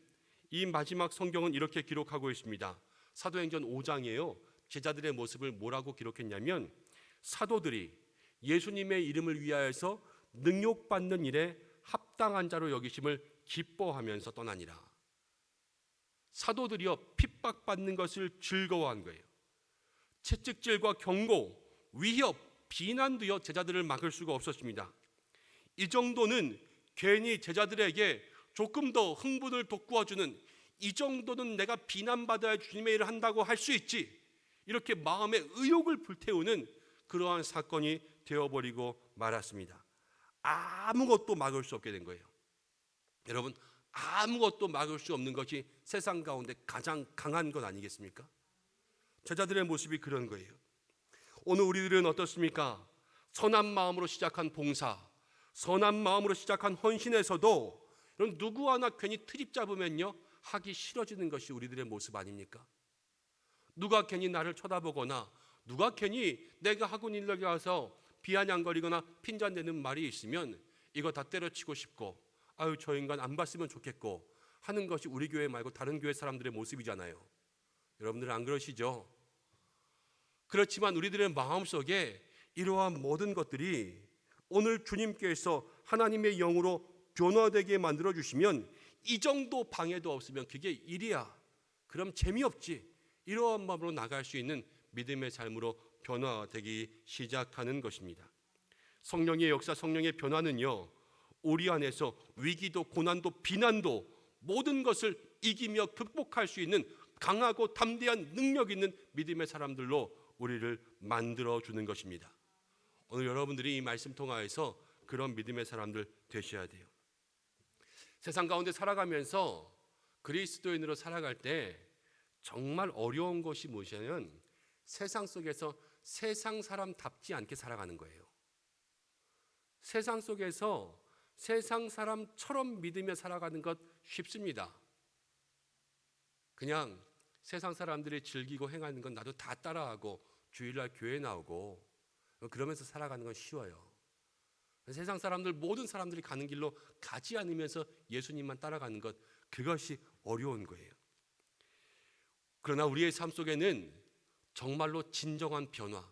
이 마지막 성경은 이렇게 기록하고 있습니다. 사도행전 5장이에요. 제자들의 모습을 뭐라고 기록했냐면, 사도들이 예수님의 이름을 위하여서 능욕받는 일에 합당한 자로 여기심을 기뻐하면서 떠나니라. 사도들이요 핍박받는 것을 즐거워한 거예요. 채찍질과 경고, 위협, 비난도요 제자들을 막을 수가 없었습니다. 이 정도는 괜히 제자들에게 조금 더 흥분을 돋구어주는, 이 정도는 내가 비난받아야 주님의 일을 한다고 할 수 있지, 이렇게 마음의 의욕을 불태우는 그러한 사건이 되어버리고 말았습니다. 아무것도 막을 수 없게 된 거예요. 여러분, 아무것도 막을 수 없는 것이 세상 가운데 가장 강한 것 아니겠습니까? 제자들의 모습이 그런 거예요. 오늘 우리들은 어떻습니까? 선한 마음으로 시작한 봉사, 선한 마음으로 시작한 헌신에서도 여러분, 누구 하나 괜히 트집 잡으면요 하기 싫어지는 것이 우리들의 모습 아닙니까? 누가 괜히 나를 쳐다보거나 누가 괜히 내가 하고 일에 가서 비아냥거리거나 핀잔대는 말이 있으면 이거 다 때려치고 싶고, 아유 저 인간 안 봤으면 좋겠고 하는 것이 우리 교회 말고 다른 교회 사람들의 모습이잖아요. 여러분들은 안 그러시죠? 그렇지만 우리들의 마음속에 이러한 모든 것들이 오늘 주님께서 하나님의 영으로 변화되게 만들어 주시면, 이 정도 방해도 없으면 그게 일이야, 그럼 재미없지, 이러한 마음으로 나갈 수 있는 믿음의 삶으로 변화되기 시작하는 것입니다. 성령의 역사, 성령의 변화는요 우리 안에서 위기도 고난도 비난도 모든 것을 이기며 극복할 수 있는 강하고 담대한 능력 있는 믿음의 사람들로 우리를 만들어주는 것입니다. 오늘 여러분들이 이 말씀 통하여서 그런 믿음의 사람들 되셔야 돼요. 세상 가운데 살아가면서 그리스도인으로 살아갈 때 정말 어려운 것이 무엇이냐면, 세상 속에서 세상 사람답지 않게 살아가는 거예요. 세상 속에서 세상 사람처럼 믿으며 살아가는 것 쉽습니다. 그냥 세상 사람들이 즐기고 행하는 건 나도 다 따라하고 주일날 교회 나오고 그러면서 살아가는 건 쉬워요. 세상 사람들, 모든 사람들이 가는 길로 가지 않으면서 예수님만 따라가는 것, 그것이 어려운 거예요. 그러나 우리의 삶 속에는 정말로 진정한 변화,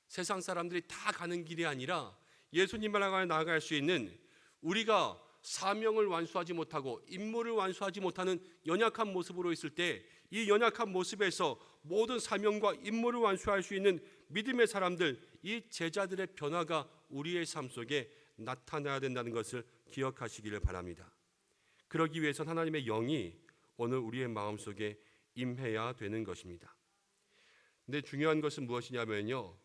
세상 사람들이 다 가는 길이 아니라 예수님을 향해 나아갈 수 있는, 우리가 사명을 완수하지 못하고 임무를 완수하지 못하는 연약한 모습으로 있을 때 이 연약한 모습에서 모든 사명과 임무를 완수할 수 있는 믿음의 사람들, 이 제자들의 변화가 우리의 삶 속에 나타나야 된다는 것을 기억하시기를 바랍니다. 그러기 위해선 하나님의 영이 오늘 우리의 마음속에 임해야 되는 것입니다. 근데 중요한 것은 무엇이냐면요,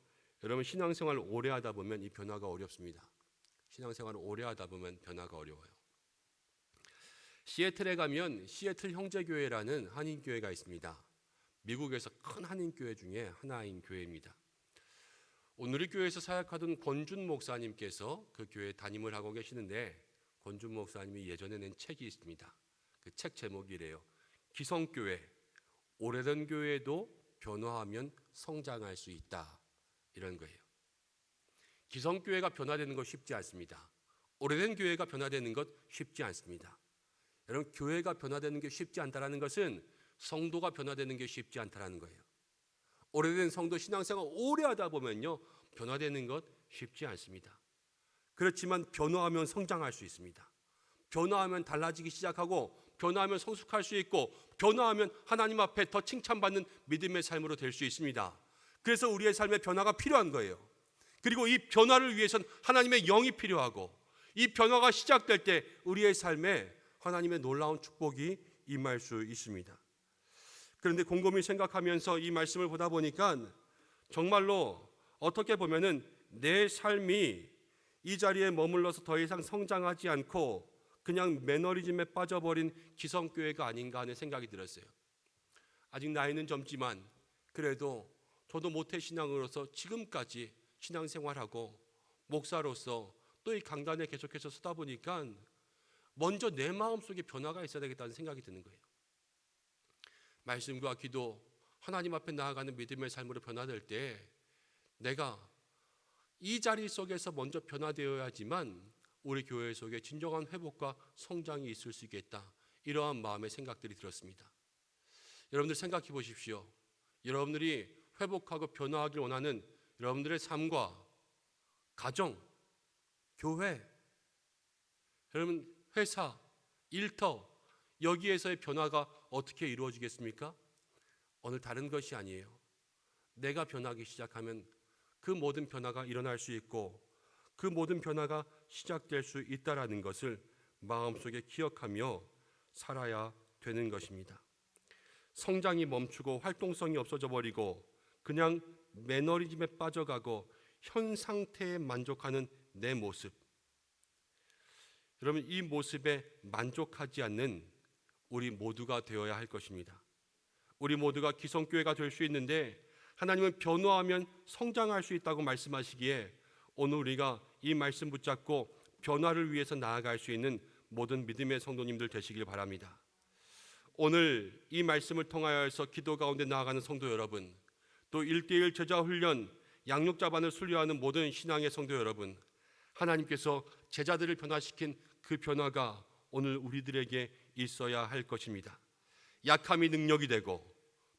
여러분, 신앙생활을 오래 하다 보면 이 변화가 어렵습니다. 신앙생활을 오래 하다 보면 변화가 어려워요. 시애틀에 가면 시애틀 형제교회라는 한인교회가 있습니다. 미국에서 큰 한인교회 중에 하나인 교회입니다. 오늘 이 교회에서 사역하던 권준 목사님께서 그 교회에 담임을 하고 계시는데, 권준 목사님이 예전에 낸 책이 있습니다. 그 책 제목이 이래요. 기성교회, 오래된 교회도 변화하면 성장할 수 있다, 이런 거예요. 기성교회가 변화되는 것 쉽지 않습니다. 오래된 교회가 변화되는 것 쉽지 않습니다. 여러분, 교회가 변화되는 게 쉽지 않다는 것은 성도가 변화되는 게 쉽지 않다는 거예요. 오래된 성도 신앙생활 오래 하다 보면요, 변화되는 것 쉽지 않습니다. 그렇지만 변화하면 성장할 수 있습니다. 변화하면 달라지기 시작하고, 변화하면 성숙할 수 있고, 변화하면 하나님 앞에 더 칭찬받는 믿음의 삶으로 될 수 있습니다. 그래서 우리의 삶에 변화가 필요한 거예요. 그리고 이 변화를 위해서는 하나님의 영이 필요하고, 이 변화가 시작될 때 우리의 삶에 하나님의 놀라운 축복이 임할 수 있습니다. 그런데 곰곰이 생각하면서 이 말씀을 보다 보니까 정말로 어떻게 보면은 내 삶이 이 자리에 머물러서 더 이상 성장하지 않고 그냥 매너리즘에 빠져버린 기성교회가 아닌가 하는 생각이 들었어요. 아직 나이는 젊지만 그래도 저도 모태신앙으로서 지금까지 신앙생활하고 목사로서 또 이 강단에 계속해서 서다 보니까 먼저 내 마음속에 변화가 있어야 되겠다는 생각이 드는 거예요. 말씀과 기도, 하나님 앞에 나아가는 믿음의 삶으로 변화될 때 내가 이 자리 속에서 먼저 변화되어야지만 우리 교회 속에 진정한 회복과 성장이 있을 수 있겠다, 이러한 마음의 생각들이 들었습니다. 여러분들 생각해 보십시오. 여러분들이 회복하고 변화하길 원하는 여러분들의 삶과 가정, 교회, 여러분 회사, 일터, 여기에서의 변화가 어떻게 이루어지겠습니까? 오늘 다른 것이 아니에요. 내가 변하기 시작하면 그 모든 변화가 일어날 수 있고, 그 모든 변화가 시작될 수 있다라는 것을 마음속에 기억하며 살아야 되는 것입니다. 성장이 멈추고 활동성이 없어져 버리고 그냥 매너리즘에 빠져가고 현 상태에 만족하는 내 모습, 여러분, 이 모습에 만족하지 않는 우리 모두가 되어야 할 것입니다. 우리 모두가 기성교회가 될 수 있는데 하나님은 변화하면 성장할 수 있다고 말씀하시기에 오늘 우리가 이 말씀 붙잡고 변화를 위해서 나아갈 수 있는 모든 믿음의 성도님들 되시길 바랍니다. 오늘 이 말씀을 통하여서 기도 가운데 나아가는 성도 여러분, 또 1:1 제자 훈련, 양육자반을 순례하는 모든 신앙의 성도 여러분, 하나님께서 제자들을 변화시킨 그 변화가 오늘 우리들에게 있어야 할 것입니다. 약함이 능력이 되고,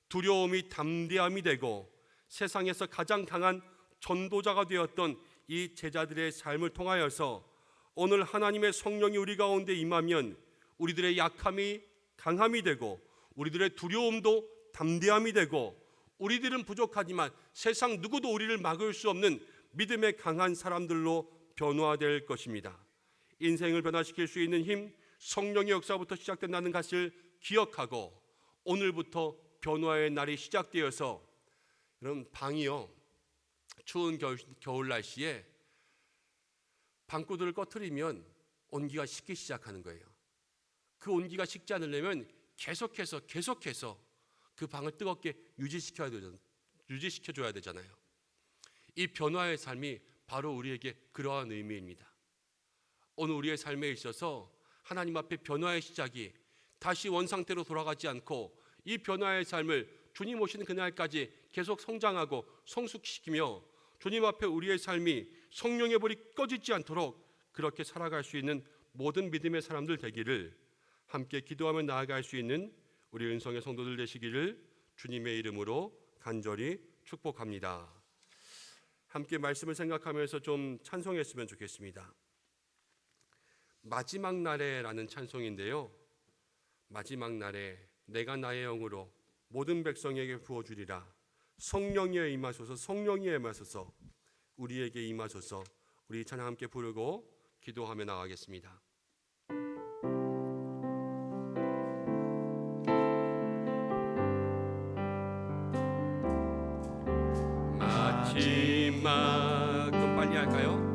두려움이 담대함이 되고, 세상에서 가장 강한 전도자가 되었던 이 제자들의 삶을 통하여서 오늘 하나님의 성령이 우리 가운데 임하면 우리들의 약함이 강함이 되고, 우리들의 두려움도 담대함이 되고, 우리들은 부족하지만 세상 누구도 우리를 막을 수 없는 믿음의 강한 사람들로 변화될 것입니다. 인생을 변화시킬 수 있는 힘, 성령의 역사부터 시작된다는 것을 기억하고 오늘부터 변화의 날이 시작되어서, 여러분, 방이요, 추운 겨울 날씨에 방구들을 꺼트리면 온기가 식기 시작하는 거예요. 그 온기가 식지 않으려면 계속해서 그 방을 뜨겁게 유지시켜줘야 되잖아요. 이 변화의 삶이 바로 우리에게 그러한 의미입니다. 오늘 우리의 삶에 있어서 하나님 앞에 변화의 시작이 다시 원상태로 돌아가지 않고 이 변화의 삶을 주님 오시는 그날까지 계속 성장하고 성숙시키며 주님 앞에 우리의 삶이 성령의 불이 꺼지지 않도록 그렇게 살아갈 수 있는 모든 믿음의 사람들 되기를, 함께 기도하며 나아갈 수 있는 우리 은성의 성도들 되시기를 주님의 이름으로 간절히 축복합니다. 함께 말씀을 생각하면서 좀 찬송했으면 좋겠습니다. 마지막 날에라는 찬송인데요. 마지막 날에 내가 나의 영으로 모든 백성에게 부어주리라. 성령이 임하소서, 성령이 임하소서, 우리에게 임하소서. 우리 찬양 함께 부르고 기도하며 나가겠습니다. 마지막, 좀 빨리 할까요?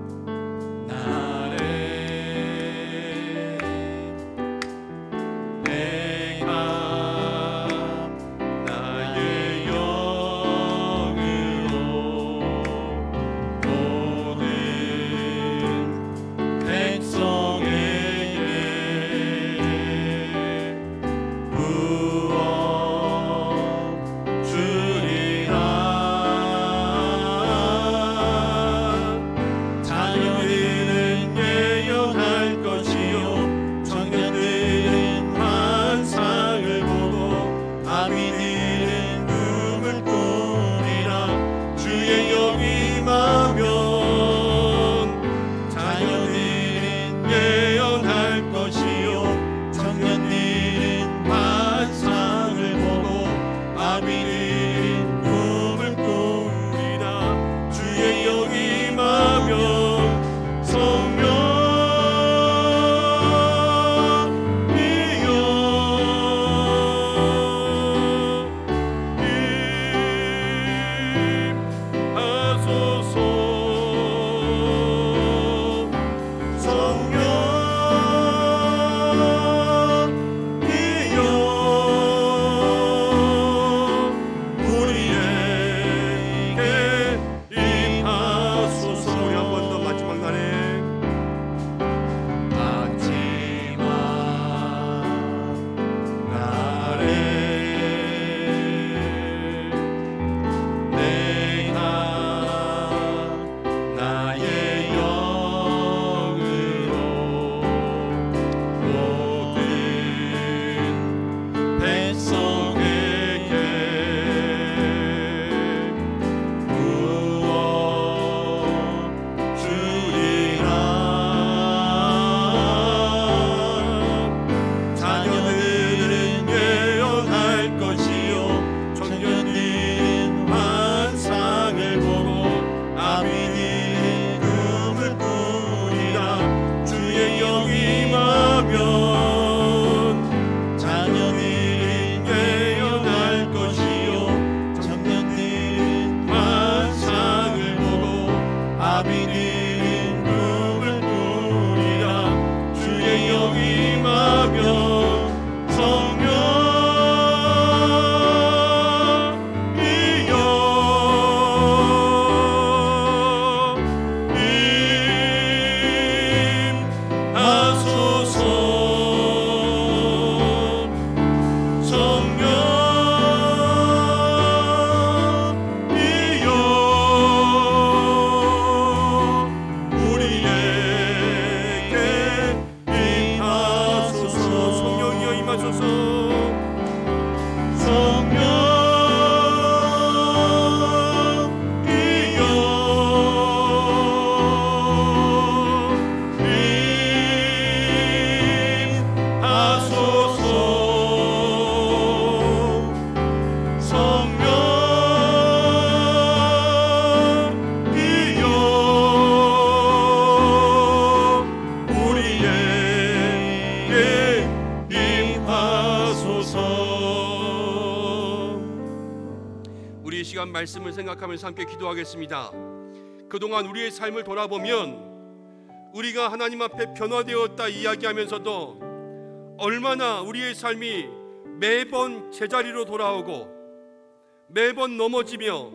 말씀을 생각하면서 함께 기도하겠습니다. 그동안 우리의 삶을 돌아보면 우리가 하나님 앞에 변화되었다 이야기하면서도 얼마나 우리의 삶이 매번 제자리로 돌아오고 매번 넘어지며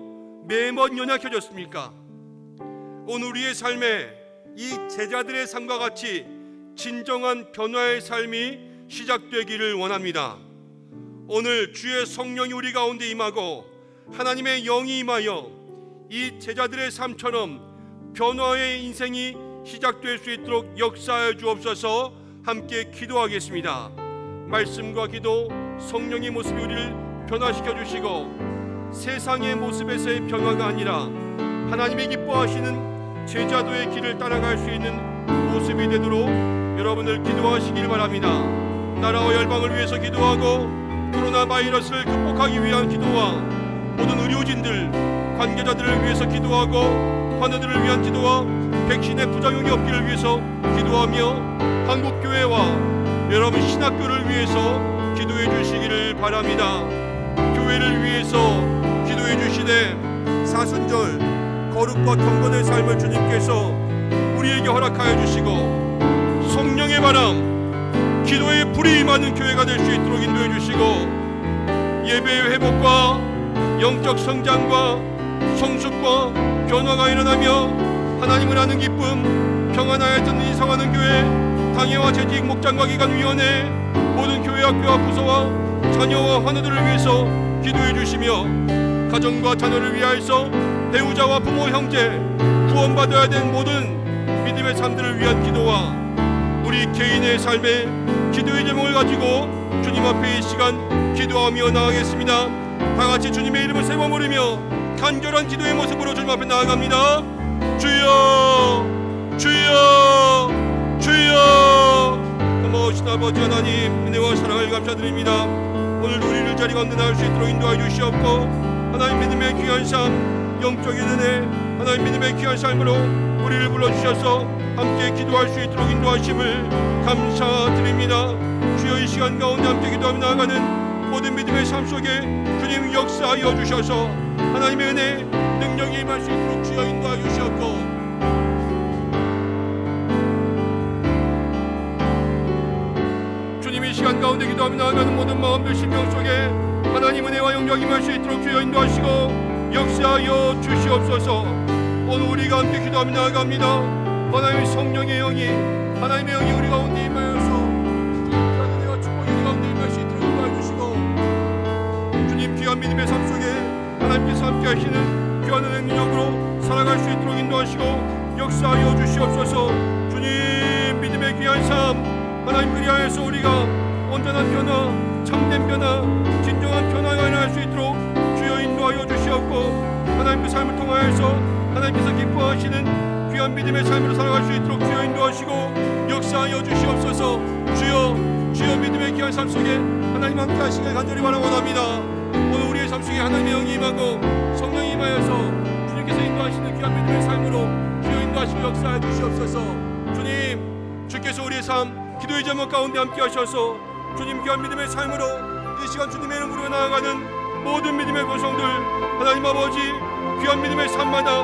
매번 연약해졌습니까? 오늘 우리의 삶에 이 제자들의 삶과 같이 진정한 변화의 삶이 시작되기를 원합니다. 오늘 주의 성령이 우리 가운데 임하고 하나님의 영이 임하여 이 제자들의 삶처럼 변화의 인생이 시작될 수 있도록 역사하여 주옵소서. 함께 기도하겠습니다. 말씀과 기도, 성령의 모습이 우리를 변화시켜 주시고 세상의 모습에서의 변화가 아니라 하나님이 기뻐하시는 제자도의 길을 따라갈 수 있는 모습이 되도록 여러분들 기도하시길 바랍니다. 나라와 열방을 위해서 기도하고 코로나 바이러스를 극복하기 위한 기도와 모든 의료진들, 관계자들을 위해서 기도하고 환우들을 위한 기도와 백신의 부작용이 없기를 위해서 기도하며 한국교회와 여러분 신학교를 위해서 기도해 주시기를 바랍니다. 교회를 위해서 기도해 주시되 사순절 거룩과 경건의 삶을 주님께서 우리에게 허락하여 주시고 성령의 바람, 기도의 불이 임하는 교회가 될 수 있도록 인도해 주시고 예배의 회복과 영적 성장과 성숙과 변화가 일어나며 하나님을 아는 기쁨, 평안하여 듣는 이상하는 교회, 당회와 재직, 목장과 기관위원회, 모든 교회 학교와 부서와 자녀와 환우들을 위해서 기도해 주시며 가정과 자녀를 위하여서 배우자와 부모, 형제, 구원받아야 된 모든 믿음의 삶들을 위한 기도와 우리 개인의 삶에 기도의 제목을 가지고 주님 앞에 이 시간 기도하며 나아가겠습니다. 다같이 주님의 이름을 세번 부르며 간절한 기도의 모습으로 주님 앞에 나아갑니다. 주여, 주여, 주여. 넘어오신 아버지 하나님, 은혜와 사랑을 감사드립니다. 오늘도 우리를 자리 가운데 나올 수 있도록 인도하여 주시옵고 하나님 믿음의 귀한 삶, 영적인 은혜, 하나님 믿음의 귀한 삶으로 우리를 불러주셔서 함께 기도할 수 있도록 인도하심을 감사드립니다. 주여 이 시간 가운데 함께 기도하며 나아가는 모든 믿음의 삶 속에 주님 역사하여 주셔서 하나님의 은혜, 능력이 임할 수 있도록 주여 인도하여 주셨고 주님 이 시간 가운데 기도하며 나아가는 모든 마음들 심령 속에 하나님 은혜와 영광이 임할 수 있도록 주여 인도하시고 역사하여 주시옵소서. 오늘 우리가 함께 기도하며 나아갑니다. 하나님의 성령의 영이, 하나님의 영이 우리 가운데 임하여서 귀한 은혜와 축복이 우리 가운데 임할 수 있도록 인도해 주시고 주님 귀한 믿음의 삶 속에 하나님께서 함께 하시는 귀한 은혜 능력으로 살아갈 수 있도록 인도하시고 역사하여 주시옵소서. 주님 믿음의 귀한 삶 하나님 그리하여서 우리가 온전한 변화, 참된 변화, 진정한 변화가 일어날 수 있도록 주여 인도하여 주시옵고 하나님 그 삶을 통하여서 하나님께서 기뻐하시는 귀한 믿음의 삶으로 살아갈 수 있도록 주여 인도하시고 역사하여 주시옵소서. 주여, 주여 믿음의 귀한 삶 속에 하나님 함께 하시길 간절히 바라원합니다. 오늘 우리의 삶 속에 하나님의 영이 임하고 성령이 임하여서 주님께서 인도하시는 귀한 믿음의 삶으로 주여 인도하시고 역사하여 주시옵소서. 주님, 주께서 우리의 삶, 기도의 제목 가운데 함께 하셔서 주님 귀한 믿음의 삶으로 이 시간 주님의 이름으로 나아가는 모든 믿음의 구성들 하나님 아버지 귀한 믿음의 삶마다